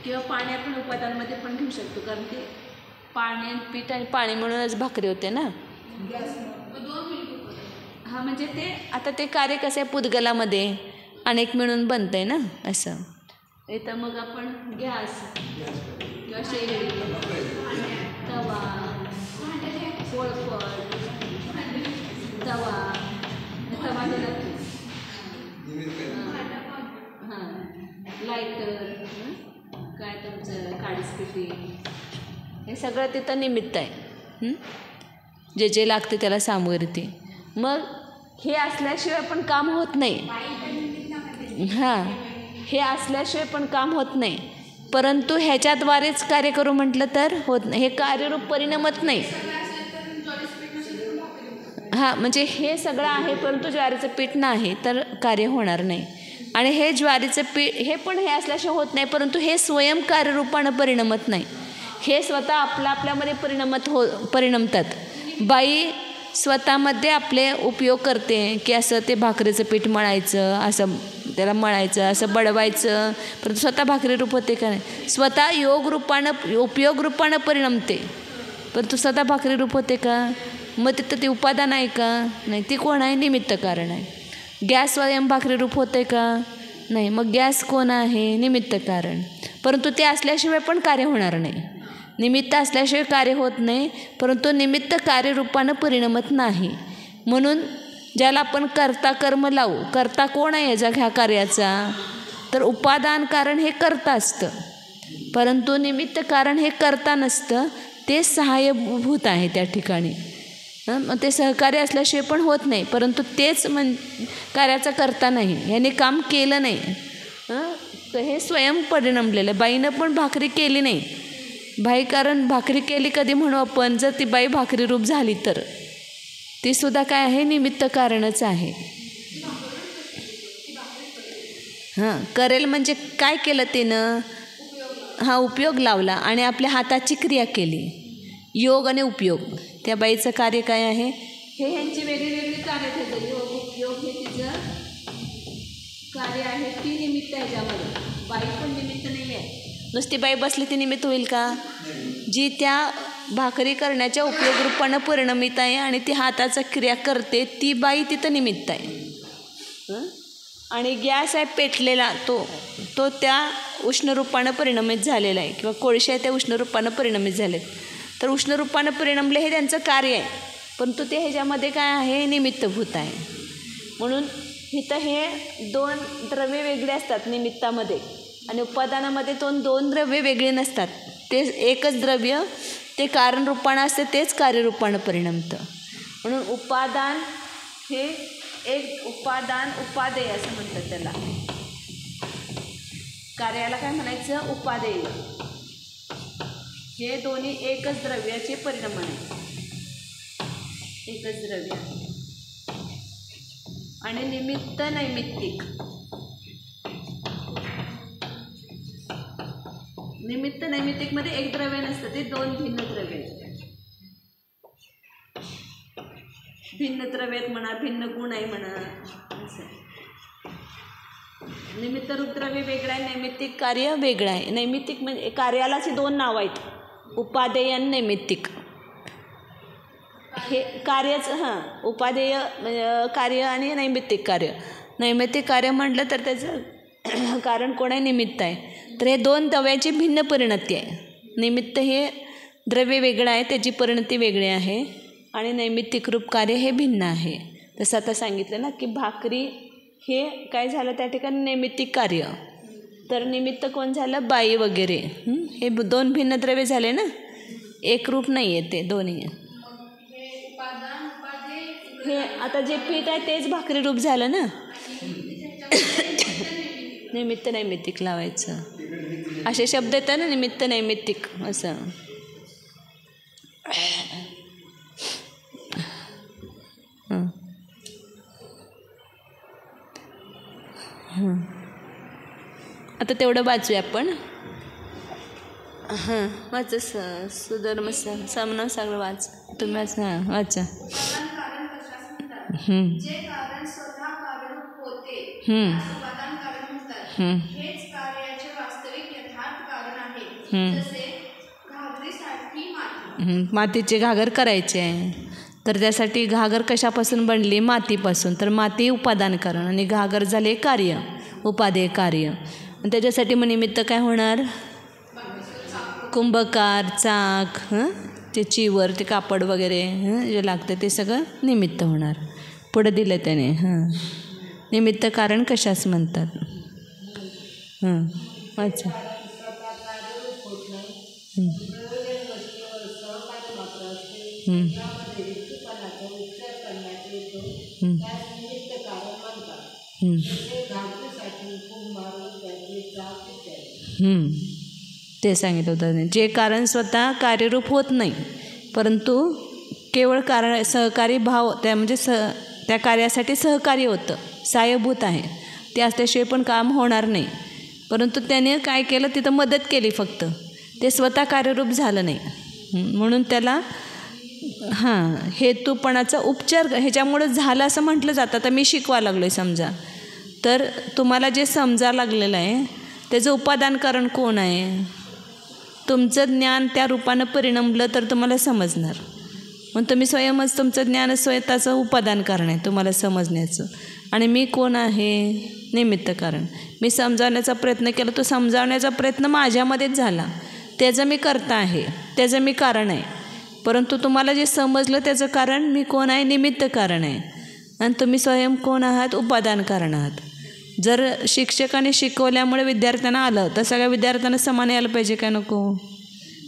किंवा पाणी आपण उपादानामध्ये पण घेऊ शकतो, कारण ते पाणी, पीठ आणि पाणी म्हणूनच भाकरी होते ना. म्हणजे ते आता ते कार्य कसं आहे, पुद्गलामध्ये अनेक मिळून बनतं आहे ना असं. इथं मग आपण गॅस किंवा शेगडी, तवा, पोळपट, तवा दिला, लायटर, काय तुमचं काडीसपिटी, हे सगळं तिथं निमित्त आहे. जे जे लागते त्याला सामग्री ती. मग हे असल्याशिवाय पण काम होत नाही. हे असल्याशिवाय पण काम होत नाही, परंतु ह्याच्याद्वारेच कार्य करू म्हटलं तर होत नाही, हे कार्यरूप परिणमत नाही. म्हणजे हे सगळं आहे परंतु ज्वारीचं पीठ नाही तर कार्य होणार नाही. आणि हे ज्वारीचं पीठ हे पण हे असल्याशिवाय होत नाही, परंतु हे स्वयं कार्यरूपानं परिणमत नाही. हे स्वतः आपल्यामध्ये परिणमतात. बाई स्वतःमध्ये आपले उपयोग करते की असं ते भाकरीचं पीठ मळायचं, असं त्याला मळायचं, असं बडवायचं, परंतु स्वतः भाकरी रूप होते का नाही. स्वतः उपयोग रूपानं परिणमते, परंतु स्वतः भाकरी रूप होते का. मग तिथं ते उपादान आहे का, नाही. ती कोण आहे, निमित्त कारण आहे. गॅस स्वयं भाकरी रूप होते का, नाही. मग गॅस कोण आहे, निमित्त कारण. परंतु ते असल्याशिवाय पण कार्य होणार नाही. निमित्त असल्याशिवाय कार्य होत नाही, परंतु निमित्त कार्यरूपानं परिणमत नाही. म्हणून ज्याला आपण कर्ता कर्म लावू, कर्ता कोण आहे ह्या कार्याचा, तर उपादान कारण हे कर्ता असतं, परंतु निमित्त कारण हे कर्ता नसतं, ते सहाय्यभूत आहे त्या ठिकाणी. मग ते सहकार्य असल्याशिवाय पण होत नाही, परंतु तेच कार्याचा कर्ता नाही, याने काम केलं नाही. तर हे स्वयं परिणमलेलं. बाईनं पण भाकरी केली नाही, बाई कारण भाकरी केली कधी म्हणू आपण, जर ती बाई भाकरी रूप झाली तर ती सुद्धा काय आहे, निमित्त कारणच आहे. हां, करेल म्हणजे काय केलं तिनं, हा उपयोग लावला आणि आपल्या हाताची क्रिया केली. योग आणि उपयोग, त्या बाईचं कार्य काय आहे, हे ह्यांची वेगळी वेगळी कार्य ठेवतं. योग उपयोग हे तिचं कार्य आहे, ती निमित्त आहे. ह्याच्यामध्ये बाई पण निमित्त नाही आहे. नुसती बाई बसली ती निमित्त होईल का? जी त्या भाकरी करण्याच्या उपयोग रूपानं परिणमित आहे आणि ती हाताचा क्रिया करते ती बाई तिथं निमित्त आहे. आणि गॅस आहे पेटलेला तो त्या उष्णरूपानं परिणमित झालेला आहे, किंवा कोळशे आहे त्या उष्णरूपानं परिणमित झालेत. तर उष्णरूपानं परिणमले हे त्यांचं कार्य आहे, परंतु ते ह्याच्यामध्ये काय आहे, निमित्तभूत आहे. म्हणून इथं हे दोन द्रव्य वेगळे असतात निमित्तामध्ये, आणि उपादानामध्ये दोन द्रव्य वेगळे नसतात. ते एकच द्रव्य ते कारण रूपानं असते, तेच कार्यरूपानं परिणमतं. म्हणून उपादान हे एक उपादान उपादेय असं म्हणतात त्याला. कार्याला काय म्हणायचं, उपादेय. हे दोन्ही एकच द्रव्याचे परिणाम आहे, एकच द्रव्य. आणि निमित्त नैमित्तिक, निमित्त नैमित्तिकमध्ये एक द्रव्य नसतं, ते दोन भिन्न द्रव्य आहेत. भिन्न द्रव्य आहेत म्हणा, भिन्न गुण आहे म्हणा, असं. निमित्त रूप द्रव्य वेगळं आहे, नैमित्तिक कार्य वेगळं आहे. नैमित्तिक म्हणजे कार्यालाच दोन नावं आहेत, उपादेय आणि नैमित्तिक. हे कार्यच उपादेय कार्य आणि नैमित्तिक कार्य. नैमित्तिक कार्य म्हटलं तर त्याचं कारण कोण आहे, निमित्त आहे. तर हे दोन द्रव्याची भिन्न परिणती आहे. निमित्त हे द्रव्य वेगळं आहे, त्याची परिणती वेगळी आहे, आणि नैमित्तिक रूप कार्य हे भिन्न आहे. तसं आता सांगितलं ना की भाकरी हे काय झालं त्या ठिकाणी नैमित्तिक कार्य, तर निमित्त कोण झालं, बाई वगैरे. हे दोन भिन्न द्रव्य झाले ना, एक रूप नाही आहे ते दोन्ही. हे आता जे पीठ आहे तेच भाकरी रूप झालं ना. निमित्त नैमित्तिक लावायचं, असे शब्द येतात ना, निमित्त नैमित्तिक असं. आता तेवढं वाचूया आपण. वाच सुधर्म सामना सगळं वाच तुम्ही. वाचा. जे कारण स्वतः कार्यरूप होते उपादान कारण म्हणतात, हेच कार्याचे वास्तविक यथार्थ कारण आहे. जसे घागरीसाठी माती, मातीचे घागर करायचे आहे, तर त्यासाठी घागर कशापासून बनली, मातीपासून. तर माती उपादान कारण आणि घागर झाले कार्य, उपादेय कार्य. आणि त्याच्यासाठी मग निमित्त काय होणार, कुंभकार, चाक, ते चिवर, ते कापड वगैरे जे लागतं ते सगळं निमित्त होणार. पुढं दिलं त्याने. निमित्त कारण कशास म्हणतात. अच्छा. ते सांगितलं होतं, जे कारण स्वतः कार्यरूप होत नाही, परंतु केवळ कारण सहकारी भाव त्या म्हणजे त्या कार्यासाठी सहकार्य होतं, सहाय्यभूत आहे, ते असल्याशिवाय पण काम होणार नाही. परंतु त्याने काय केलं, तिथं मदत केली फक्त, ते स्वतः कार्यरूप झालं नाही. म्हणून त्याला हेतूपणाचा उपचार ह्याच्यामुळं झालं असं म्हटलं जातं. आता मी शिकवा लागलो आहे समजा, तर तुम्हाला जे समजा लागलेलं आहे त्याचं उपादान कारण कोण आहे, तुमचं ज्ञान त्या रूपानं परिणमलं तर तुम्हाला समजणार. मग तुम्ही स्वयंच तुमचं ज्ञान स्वतःचं उपादान कारण आहे तुम्हाला समजण्याचं, आणि मी कोण आहे, निमित्त कारण. मी समजावण्याचा प्रयत्न केला, तो समजावण्याचा प्रयत्न माझ्यामध्येच झाला, त्याचं मी कर्ता आहे, त्याचं मी कारण आहे. परंतु तुम्हाला जे समजलं त्याचं कारण मी कोण आहे, निमित्त कारण आहे, आणि तुम्ही स्वयं कोण आहात, उपादान कारण आहात. जर शिक्षकाने शिकवल्यामुळे विद्यार्थ्यांना आलं तर सगळ्या विद्यार्थ्यांना समान यायला पाहिजे का, नको.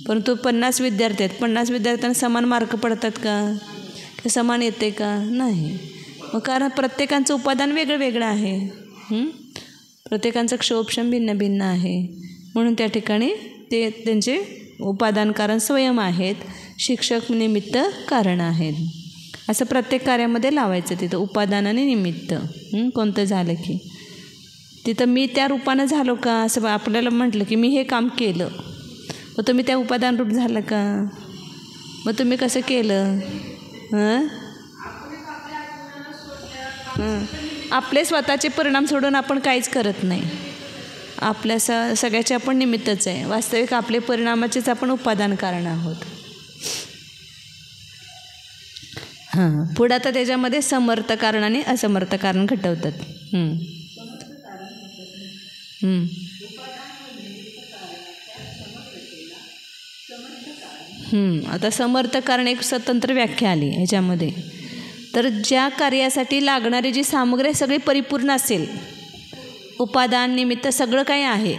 परंतु 50 विद्यार्थी आहेत, 50 विद्यार्थ्यांना समान मार्क पडतात का, समान येते का, नाही. मग कारण प्रत्येकाचं उपादान वेगळं वेगळं आहे, प्रत्येकाचं क्षोभक्षम भिन्न भिन्न आहे. म्हणून त्या ठिकाणी ते त्यांचे उपादान कारण स्वयं आहेत, शिक्षक निमित्त कारण आहेत. असं प्रत्येक कार्यामध्ये लावायचं तिथं उपादान आणि निमित्त. कोणतं झालं की तिथं मी त्या रूपानं झालो का असं आपल्याला म्हटलं की मी हे काम केलं, मग तुम्ही त्या उपादान रूप झालं का? मग तुम्ही कसं केलं? आपले स्वतःचे परिणाम सोडून आपण काहीच करत नाही. आपल्या सगळ्याचे आपण निमित्तच आहे. वास्तविक आपले परिणामाचेच आपण उपादान कारण आहोत. पुढं आता त्याच्यामध्ये समर्थ कारण आणि असमर्थ कारण घटवतात. आता समर्थ कारण एक स्वतंत्र व्याख्या आली ह्याच्यामध्ये. तर ज्या कार्यासाठी लागणारी जी सामग्री सगळी परिपूर्ण असेल, उपादान निमित्त सगळं काही आहे,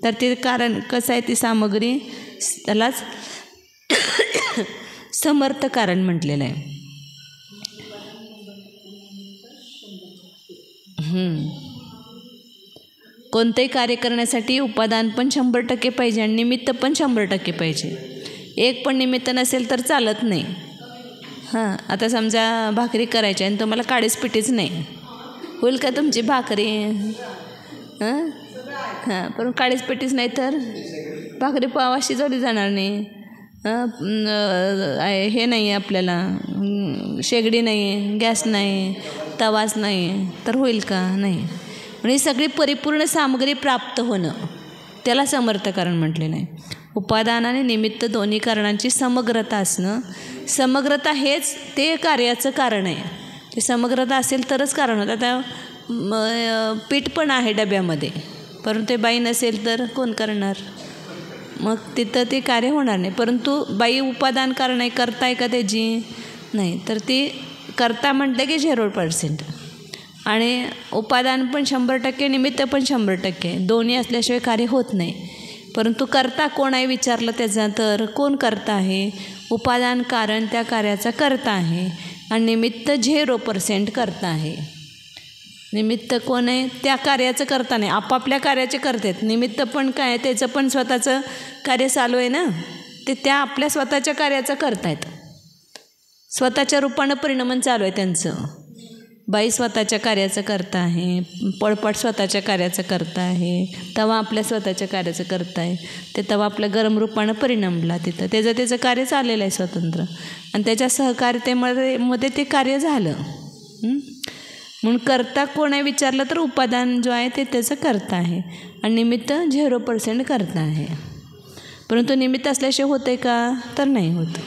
तर ते कारण कसं आहे, ती सामग्री त्यालाच समर्थ कारण म्हटलेलं आहे. कोणतेही कार्य करण्यासाठी उपादान पण 100% पाहिजे आणि निमित्त पण 100% पाहिजे. एक पण निमित्त नसेल तर चालत नाही. आता समजा भाकरी करायची आणि तुम्हाला काळीच पिठीच नाही, होईल का तुमची भाकरी? पण काळीच पिठीच नाही तर भाकरी पावा शिजवली जाणार नाही. हे नाही आहे आपल्याला, शेगडी नाही, गॅस नाही, तवाच नाही, तर होईल का? नाही. म्हणजे सगळी परिपूर्ण सामग्री प्राप्त होणं, त्याला समर्थ कारण म्हटलेलं आहे. उपादान आणि निमित्त दोन्ही कारणांची समग्रता असणं, समग्रता हेच ते कार्याचं कारण आहे. ते समग्रता असेल तरच कारण होतं. आता पीठ पण आहे डब्यामध्ये, परंतु ते बाई नसेल तर कोण करणार? मग तिथं ते कार्य होणार नाही. परंतु बाई उपादान कारण आहे, करता आहे का त्याची? नाही. तर ती करता म्हटलं की 0%. आणि उपादान पण 100%, निमित्त पण 100%. दोन्ही असल्याशिवाय कार्य होत नाही. परंतु करता कोण आहे विचारलं त्याचा, तर कोण करता आहे? उपादान कारण त्या कार्याचा करता आहे आणि निमित्त 0% करता आहे. निमित्त कोण आहे? त्या कार्याचं करता नाही, आपापल्या कार्याचे करतात. निमित्त पण काय, त्याचं पण स्वतःचं कार्य चालू आहे ना, ते त्या आपल्या स्वतःच्या कार्याचं करतायत. स्वतःच्या रूपानं परिणमन चालू आहे त्यांचं. बाई स्वतःच्या कार्याचं करता आहे, पळपट स्वतःच्या कार्याचं करता आहे, तवा आपल्या स्वतःच्या कार्याचं करता आहे. ते तवा आपल्या गरम रूपानं परिणमला तिथं, त्याचं कार्य चाललेलं आहे स्वतंत्र, आणि त्याच्या सहकार्यतेमध्ये ते कार्य झालं. म्हणून करता कोण आहे विचारलं तर उपादान जो आहे ते त्याचं करता आहे आणि निमित्त 0% करता आहे. परंतु निमित्त असल्याशिवाय होतं आहे का? तर नाही होत.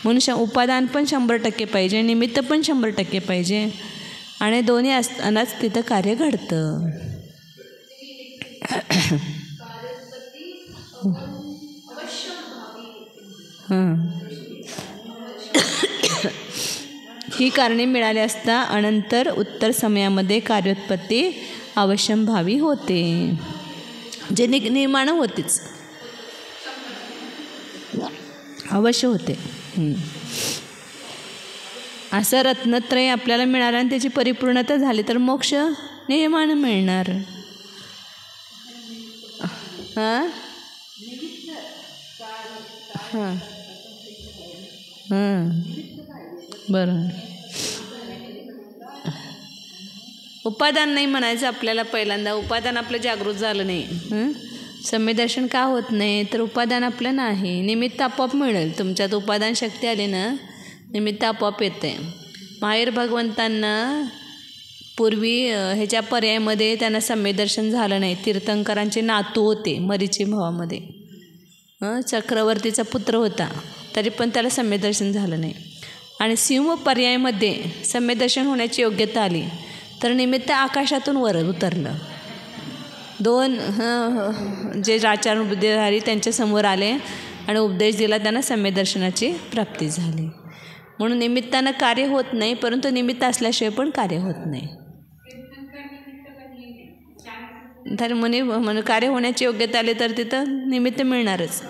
म्हणून उपादान पण 100% पाहिजे, निमित्त पण 100% पाहिजे, आणि दोन्ही असतानाच तिथं कार्य घडतं. ही कारणे मिळाली असता अनंतर उत्तर समयामध्ये कार्योत्पत्ती अवश्यंभावी होते. जे निर्माण होतेच, अवश्य होते. असं रत्नत्रय आपल्याला मिळालं आणि त्याची परिपूर्णता झाली तर मोक्ष निर्माण मिळणार. बरं. उपादान नाही म्हणायचं आपल्याला पहिल्यांदा. उपादान आपलं जागृत झालं नाही, सम्यदर्शन का होत नाही? तर उपादान आपलं नाही. निमित्त आपोआप मिळेल. तुमच्यात उपादान शक्ती आली ना, निमित्त आपोआप येते. माहेर भगवंतांना पूर्वी ह्याच्या पर्यायामध्ये त्यांना सम्यदर्शन झालं नाही. तीर्थंकरांचे नातू होते मरीची भावामध्ये, चक्रवर्तीचा पुत्र होता, तरी पण त्याला सम्यदर्शन झालं नाही. आणि सिंह पर्यायामध्ये सम्यदर्शन होण्याची योग्यता आली तर निमित्त आकाशातून वर उतरलं. 2 जे आचार्य बुद्धीधारी त्यांच्या समोर आले आणि उपदेश दिला, त्यांना सम्यदर्शनाची प्राप्ती झाली. म्हणून निमित्तानं कार्य होत नाही, परंतु निमित्त असल्याशिवाय पण कार्य होत नाही. तर म्हणून कार्य होण्याची योग्यता आली तर तिथं निमित्त मिळणारच.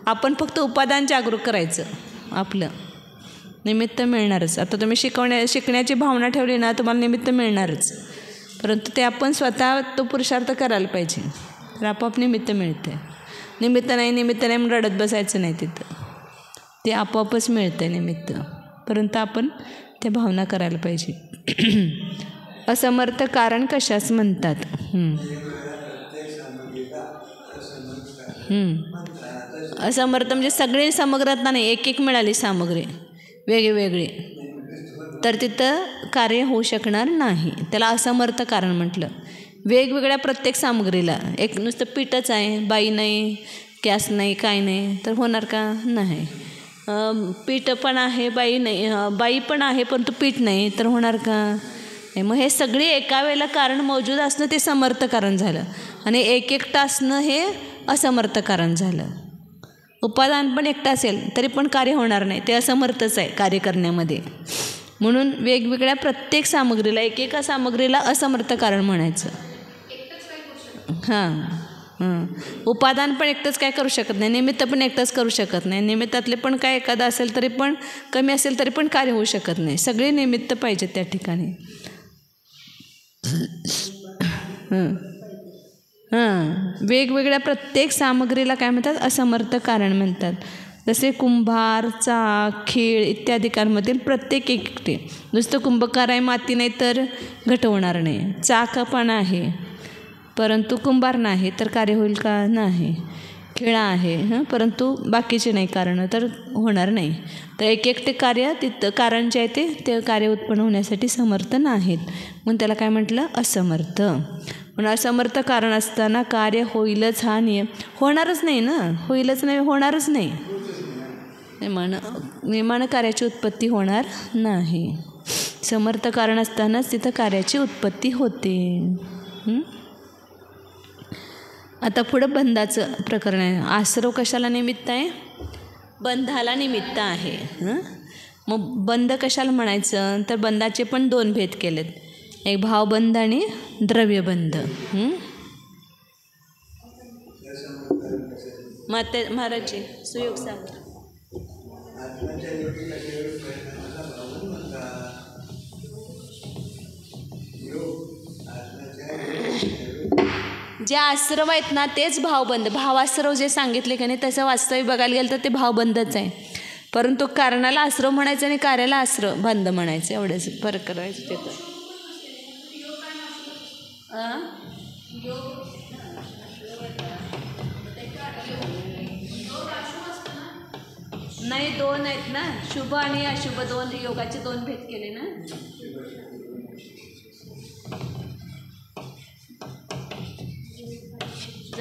आपण फक्त उपादान जागरूक करायचं, आपलं निमित्त मिळणारच. आता तुम्ही शिकण्याची भावना ठेवली ना, तुम्हाला निमित्त मिळणारच. परंतु ते आपण स्वतः तो पुरुषार्थ करायला पाहिजे, तर आपोआप निमित्त मिळते. निमित्त नाही म्हणून रडत बसायचं नाही तिथं. ते आपोआपच मिळतं आहे निमित्त, परंतु आपण त्या भावना करायला पाहिजे. असमर्थ कारण कशास म्हणतात? असमर्थ म्हणजे सगळे समग्रता नाही, एक एक मिळाली सामग्री वेगळी तर तिथं कार्य होऊ शकणार नाही. त्याला असमर्थ कारण म्हटलं. वेगवेगळ्या प्रत्येक सामग्रीला, एक नुसतं पीठच आहे, बाई नाही, गॅस नाही, काय नाही, तर होणार का? नाही. पीठ पण आहे, बाई नाही, बाई पण आहे परंतु पीठ नाही, तर होणार का? मग हे सगळे एका वेळेला कारण मौजूद असणं ते समर्थ कारण झालं, आणि एक एकटं असणं हे असमर्थ कारण झालं. उपादान पण एकटं असेल तरी पण कार्य होणार नाही, ते असमर्थच आहे कार्य करण्यामध्ये. म्हणून वेगवेगळ्या प्रत्येक सामग्रीला, एकेका सामग्रीला असमर्थ कारण म्हणायचं. उपादान पण एकटंच काय करू शकत नाही, निमित्त पण एकटंच करू शकत नाही. निमित्तातले पण काय एखादा असेल तरी पण, कमी असेल तरी पण कार्य होऊ शकत नाही. सगळे निमित्त पाहिजे त्या ठिकाणी. वेगवेगळ्या प्रत्येक सामग्रीला काय म्हणतात? असमर्थ कारण म्हणतात. जसे कुंभार, चाक, खीळ इत्यादिकांमधील प्रत्येक एकटे. नुसतं कुंभकार आहे, माती नाही तर घट होणार नाही. चाक पण आहे परंतु कुंभार नाही तर कार्य होईल का? नाही. खिळा आहे परंतु बाकीचे नाही कारणं, तर होणार नाही. तर एक एकटे कार्य तिथं कारण जे आहे ते कार्य उत्पन्न होण्यासाठी समर्थ नाहीत, म्हणून त्याला काय म्हटलं? असमर्थ. पण असमर्थ कारण असताना कार्य होईलच हा नियम होणारच नाही ना, होईलच नाही, होणारच नाही. नियमानं कार्याची उत्पत्ती होणार नाही. समर्थ कारण असतानाच तिथं कार्याची उत्पत्ती होते. आता पुढं बंधाचं प्रकरण आहे. आश्रव कशाला निमित्त आहे? बंधाला निमित्त आहे. मग बंध कशाला म्हणायचं? तर बंधाचे पण दोन भेद केलेत, एक भावबंध आणि द्रव्यबंध. महाराजजी सुयोग सांगा. जे आश्रव आहेत ना तेच भावबंध. भावाश्रव जे सांगितले की नाही तसं वास्तविक बघायला गेलं तर ते भावबंधच आहे, परंतु कारणाला आश्रव म्हणायचं आणि कार्याला आश्रव बंध म्हणायचं, एवढंच फरक करायचं तिथं. नाही, दोन आहेत ना, शुभ आणि अशुभ दोन, योगाचे दोन भेद केले ना.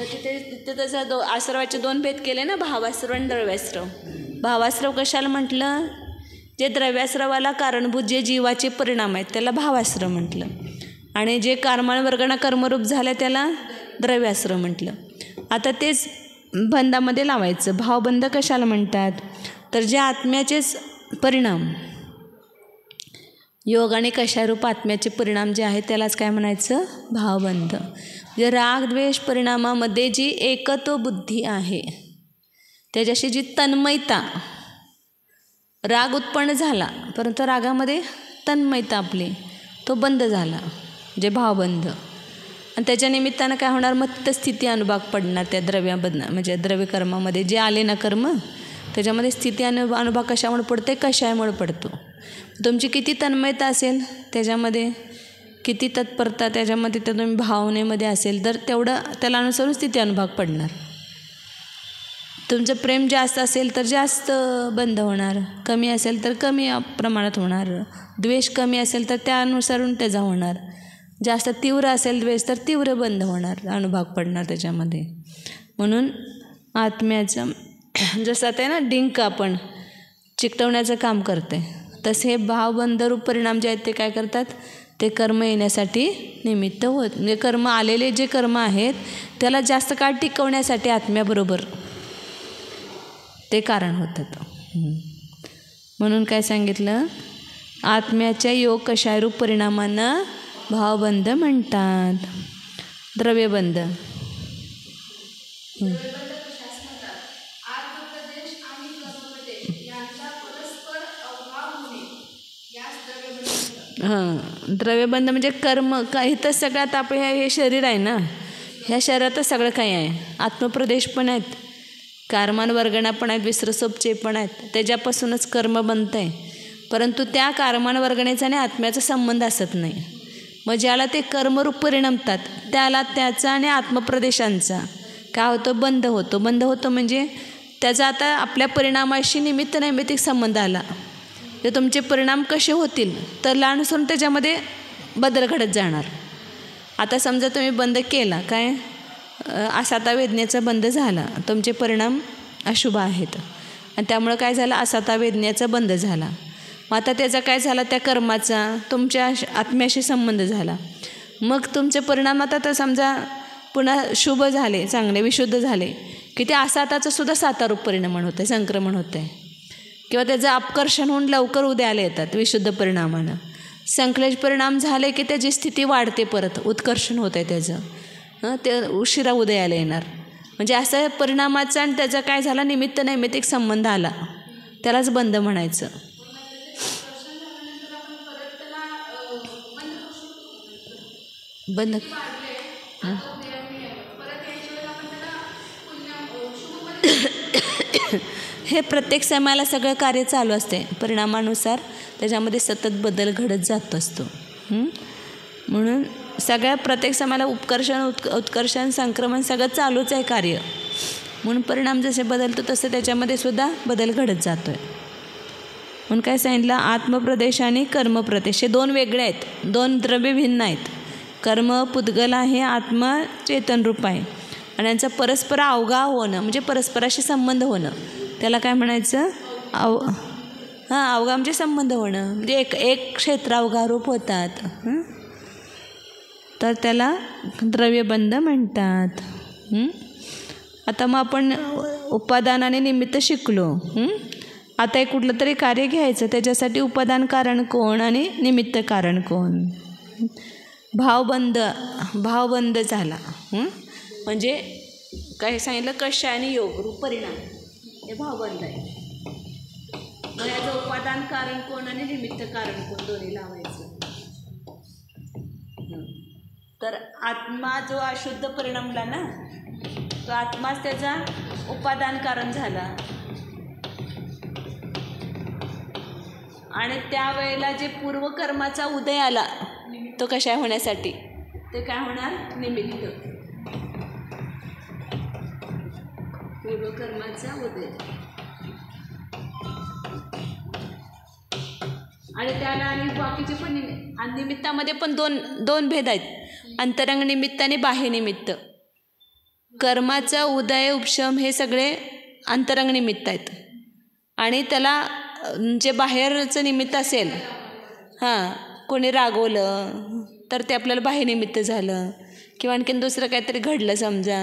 तिथे तसं आश्रवाचे दोन भेद केले ना, भावाश्रव आणि द्रव्याश्रव. भावाश्रव कशाला म्हटलं? जे द्रव्याश्रवाला कारणभूत जे जीवाचे परिणाम आहेत त्याला भावाश्रव म्हटलं, आणि जे कर्मानुवर्गणा कर्मरूप झालं त्याला द्रव्याश्रव म्हटलं. आता तेच बंधामध्ये लावायचं. भावबंध कशाला म्हणतात? तर जे आत्म्याचेच परिणाम, योग आणि कशारूप आत्म्याचे परिणाम जे आहेत त्यालाच काय म्हणायचं? भावबंध. जे राग द्वेष परिणामामध्ये जी एकत्व बुद्धी आहे, त्याच्याशी जी तन्मयता, राग उत्पन्न झाला परंतु रागामध्ये तन्मयता आपली, तो बंद झाला, जे भावबंध. आणि त्याच्या निमित्तानं काय होणार? मग तिथं स्थिती अनुभाग पडणार त्या द्रव्याबंध, म्हणजे द्रव्यकर्मामध्ये जे आले ना कर्म, त्याच्यामध्ये स्थिती अनुभाग कशामुळे पडते? कशामुळे पडतो? तुमची किती तन्मयता असेल त्याच्यामध्ये, किती तत्परता त्याच्यामध्ये, तर तुम्ही भावनेमध्ये असेल तर तेवढं त्याला अनुसरून स्थिती अनुभाग पडणार. तुमचं प्रेम जास्त असेल तर जास्त बंध होणार, कमी असेल तर कमी प्रमाणात होणार, द्वेष कमी असेल तर त्यानुसारून त्याचा होणार, जास्त तीव्र असेल द्वेष तर तीव्र बंध होणार, अनुभाग पडणार त्याच्यामध्ये. म्हणून आत्म्याचं जसं आता आहे ना डिंक आपण चिकटवण्याचं काम करते, तसे भावबंधरूप परिणाम जे आहेत ते काय करतात? ते कर्म येण्यासाठी निमित्त होत, म्हणजे कर्म आलेले जे कर्म आहेत त्याला जास्त काळ टिकवण्यासाठी आत्म्याबरोबर ते कारण होतात. म्हणून काय सांगितलं? आत्म्याच्या योग कशारूप परिणामांना भावबंध म्हणतात. द्रव्यबंध द्रव्यबंध म्हणजे कर्म का इथं सगळ्यात आपलं हे शरीर आहे ना, ह्या शरीरातच सगळं काही आहे. आत्मप्रदेश पण आहेत, कारमान वर्गणा पण आहेत, विसरसोपचे पण आहेत, त्याच्यापासूनच कर्म बनतं आहे. परंतु त्या कारमान वर्गणेचा आणि आत्म्याचा संबंध असत नाही. मग ज्याला ते कर्मरूप परिणमतात त्याला त्याचा आणि आत्मप्रदेशांचा काय होतो, बंध होतो. बंध होतो म्हणजे त्याचा आता आपल्या परिणामाशी निमित्त नैमित्तिक संबंध आला. ते तुमचे परिणाम कसे होतील तर लहानसून त्याच्यामध्ये बदल घडत जाणार. आता समजा तुम्ही बंद केला, काय असाता वेदनेचा बंद झाला, तुमचे परिणाम अशुभ आहेत आणि त्यामुळं काय झालं, असाता वेदनेचा बंद झाला. मग आता त्याचा काय झाला, त्या कर्माचा तुमच्या आत्म्याशी संबंध झाला. मग तुमचे परिणाम आता तर समजा पुन्हा शुभ झाले, चांगले विशुद्ध झाले की ते असाताचं सुद्धा सातारूप परिणाम होतं आहे, संक्रमण होतं आहे किंवा त्याचं अपकर्षण होऊन लवकर उदयाला येतात विशुद्ध परिणामानं. संक्लेश परिणाम झाले की त्याची स्थिती वाढते, परत उत्कर्षण होतं आहे त्याचं, ते उशिरा उदयाला येणार. म्हणजे असं परिणामाचा आणि त्याचा काय झाला, निमित्त नैमित्तिक संबंध आला, त्यालाच बंध म्हणायचं. बंद हे प्रत्येक समयाला सगळं कार्य चालू असते, परिणामानुसार त्याच्यामध्ये सतत बदल घडत जात असतो. म्हणून सगळ्या प्रत्येक समयाला उपकर्षण उत्कर्षण संक्रमण सगळं चालूच आहे कार्य. म्हणून परिणाम जसे बदलतो तसं त्याच्यामध्ये सुद्धा बदल घडत जातो आहे. म्हणून काय सांगितलं, आत्मप्रदेश आणि कर्मप्रदेश हे दोन वेगळे आहेत, दोन द्रव्य भिन्न आहेत. कर्म पुद्गल आहे, आत्मा चेतनरूप आहे आणि यांचा परस्पर अवगा होणं म्हणजे परस्पराशी संबंध होणं, त्याला काय म्हणायचं, अवगा म्हणजे संबंध होणं, म्हणजे एक क्षेत्र अवगारूप होतात, तर त्याला द्रव्यबंध म्हणतात. आता मग आपण उपादान आणि निमित्त शिकलो. आता एक कुठलं तरी कार्य घ्यायचं, त्याच्यासाठी उपादान कारण कोण आणि निमित्त कारण कोण. भावबंध झाला म्हणजे काय सांगितलं, कषाय आणि योग रूप परिणाम हे भावबंध आहे. मग याचं उपादान कारण कोण आणि निमित्त कारण कोण दोन्ही लावायचं. तर आत्मा जो अशुद्ध परिणामला ना, तो आत्माच त्याचा उपादान कारण झाला आणि त्यावेळेला जे पूर्वकर्माचा उदय आला तो कशा होण्यासाठी, ते काय होणार, निमित्त. पूर्वकर्माचा उदय आणि त्याला आणि बाकीचे पण निमित्तामध्ये पण दोन भेद आहेत, अंतरंग निमित्त आणि बाह्य निमित्त. कर्माचा उदय उपशम हे सगळे अंतरंग निमित्त आहेत आणि त्याला जे बाहेरचं निमित्त असेल, कोणी रागवलं तर ते आपल्याला बाह्य निमित्त झालं किंवा आणखीन दुसरं काहीतरी घडलं, समजा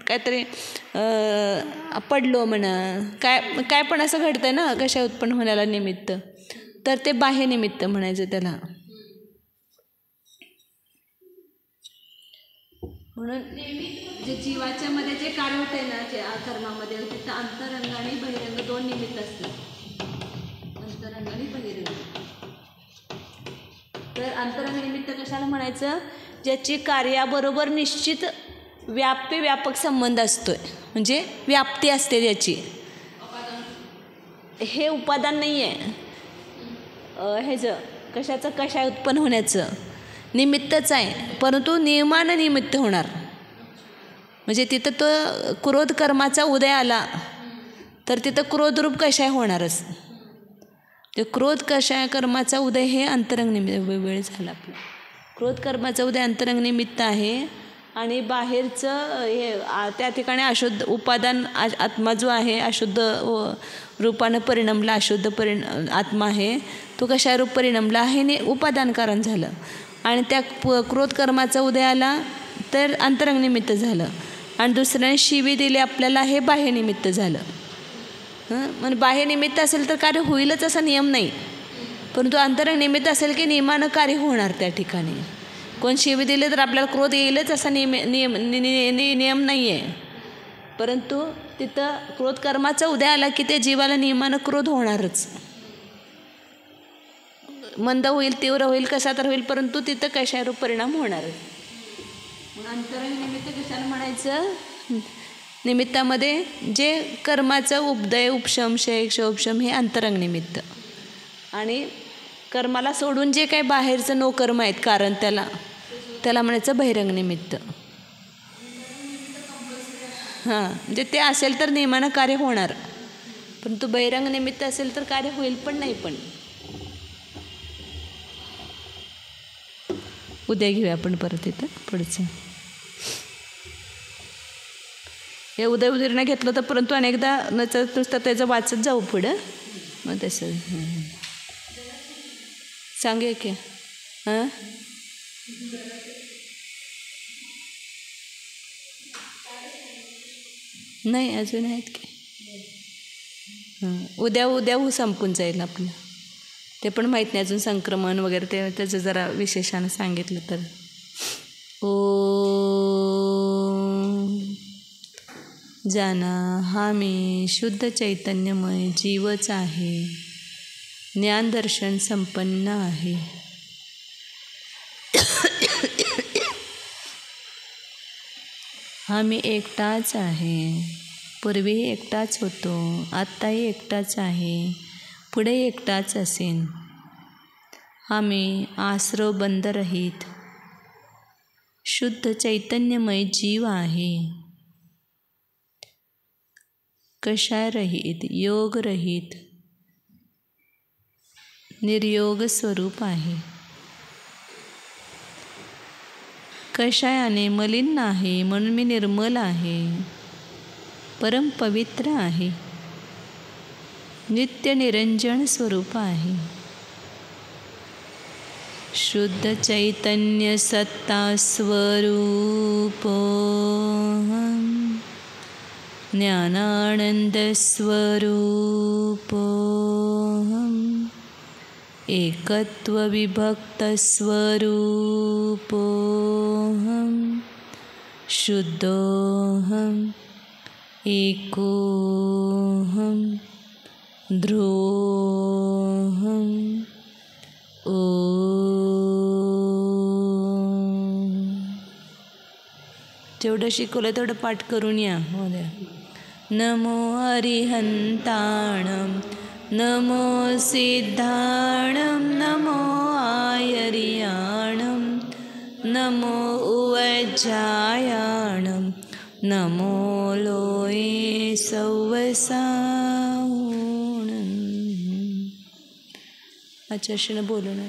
काहीतरी पडलो म्हणा, काय पण असं घडतं ना कशा उत्पन्न होण्याला निमित्त, तर ते बाह्य निमित्त म्हणायचं त्याला. म्हणून जे जीवाच्या मध्ये जे कार्य होते ना, जे कर्मामध्ये तिथं अंतरंग आणि बहिरंग दोन निमित्त असतात, अंतरंग आणि बहिरंग. तर अंतरंग निमित्त कशाला म्हणायचं, ज्याची कार्याबरोबर निश्चित व्यापक संबंध असतोय, म्हणजे व्याप्ती असते त्याची. हे उपादान नाही आहे ह्याचं, कशाचं कशा उत्पन्न होण्याचं, निमित्तच आहे, परंतु नियमानं निमित्त होणार. म्हणजे तिथं तो क्रोध कर्माचा उदय आला तर तिथं क्रोधरूप कशाय होणारच. ते क्रोध कशा कर्माचा उदय हे अंतरंग निमित्त वेळ झाला आपला. क्रोध कर्माचा उदय अंतरंग निमित्त आहे आणि बाहेरचं हे त्या ठिकाणी अशुद्ध उपादान आत्मा जो आहे अशुद्ध रूपानं परिणमला, अशुद्ध आत्मा आहे तो कशा रूप परिणमला आहे उपादान कारण झालं आणि त्या क्रोध कर्माचा उदय आला तर अंतरंग निमित्त झालं आणि दुसऱ्याने शिवी दिली आपल्याला हे बाह्य निमित्त झालं. म्हणजे बाह्य निमित्त असेल तर कार्य होईलच असा नियम नाही, परंतु अंतरंग निमित्त असेल की नियमानं कार्य होणार. त्या ठिकाणी कोण शिवी दिले तर आपल्याला क्रोध येईलच असा नियम नाही आहे, परंतु तिथं क्रोध कर्माचा उदय आला की ते जीवाला नियमानं क्रोध होणारच. मंद होईल, तीव्र होईल, कसा तर होईल, परंतु तिथं कशा रूप परिणाम होणारच. अंतरंग निमित्त कशाला म्हणायचं, निमित्तामध्ये जे कर्माचं उपदय, उपशम, क्षय, क्षोपशम हे अंतरंग निमित्त, आणि कर्माला सोडून जे काही बाहेरचं नो कर्म आहेत कारण त्याला म्हणायचं बहिरंग निमित्त. हां, म्हणजे ते असेल तर नियमानं कार्य होणार, परंतु बहिरंग निमित्त असेल तर कार्य होईल पण नाही पण. उद्या घेऊया आपण परत इथं पुढचं. हे उद्या उदाहरण घेतलं तर परंतु अनेकदा नुसतं त्याचं वाचत जाऊ पुढं, मग तसं सांगे की. हां, नाही अजून आहेत की. हां, उद्या संपून जाईल आपलं. ते पण माहीत नाही अजून संक्रमण वगैरे, ते त्याचं जरा विशेषानं सांगितलं तर. जाना हा मी शुद्ध चैतन्यमय जीवच आहे, ज्ञानदर्शन संपन्न आहे. हा मी एकटाच आहे, पूर्वीही एकटाच होतो, आत्ताही एकटाच आहे, पुढे एकटाच असेन. हा मी आश्रव बंधरहित शुद्ध चैतन्यमय जीव आहे, कषायरहित, योगरहित, निर्योग स्वरूप आहे. कषायाने मलिन नाही म्हणून मी निर्मल आहे, परम पवित्र आहे, नित्य निरंजन स्वरूप आहे. शुद्ध चैतन्य सत्ता स्वरूपोऽहम्, ज्ञानानंद स्वरूपोऽहम्, एकत्व विभक्त स्वरूपोऽहम्, शुद्धोऽहम्, एकोऽहम्, ध्रुवोऽहम्. जेवढं शिकवलं तेवढं पाठ करून या. हो द्या. नमो अरिहंताणं, नमो सिद्धाणं, नमो आयर्याणं, नमो उवज्जायाणं, नमो लोये सौवसावणं. आचार्यानं बोलून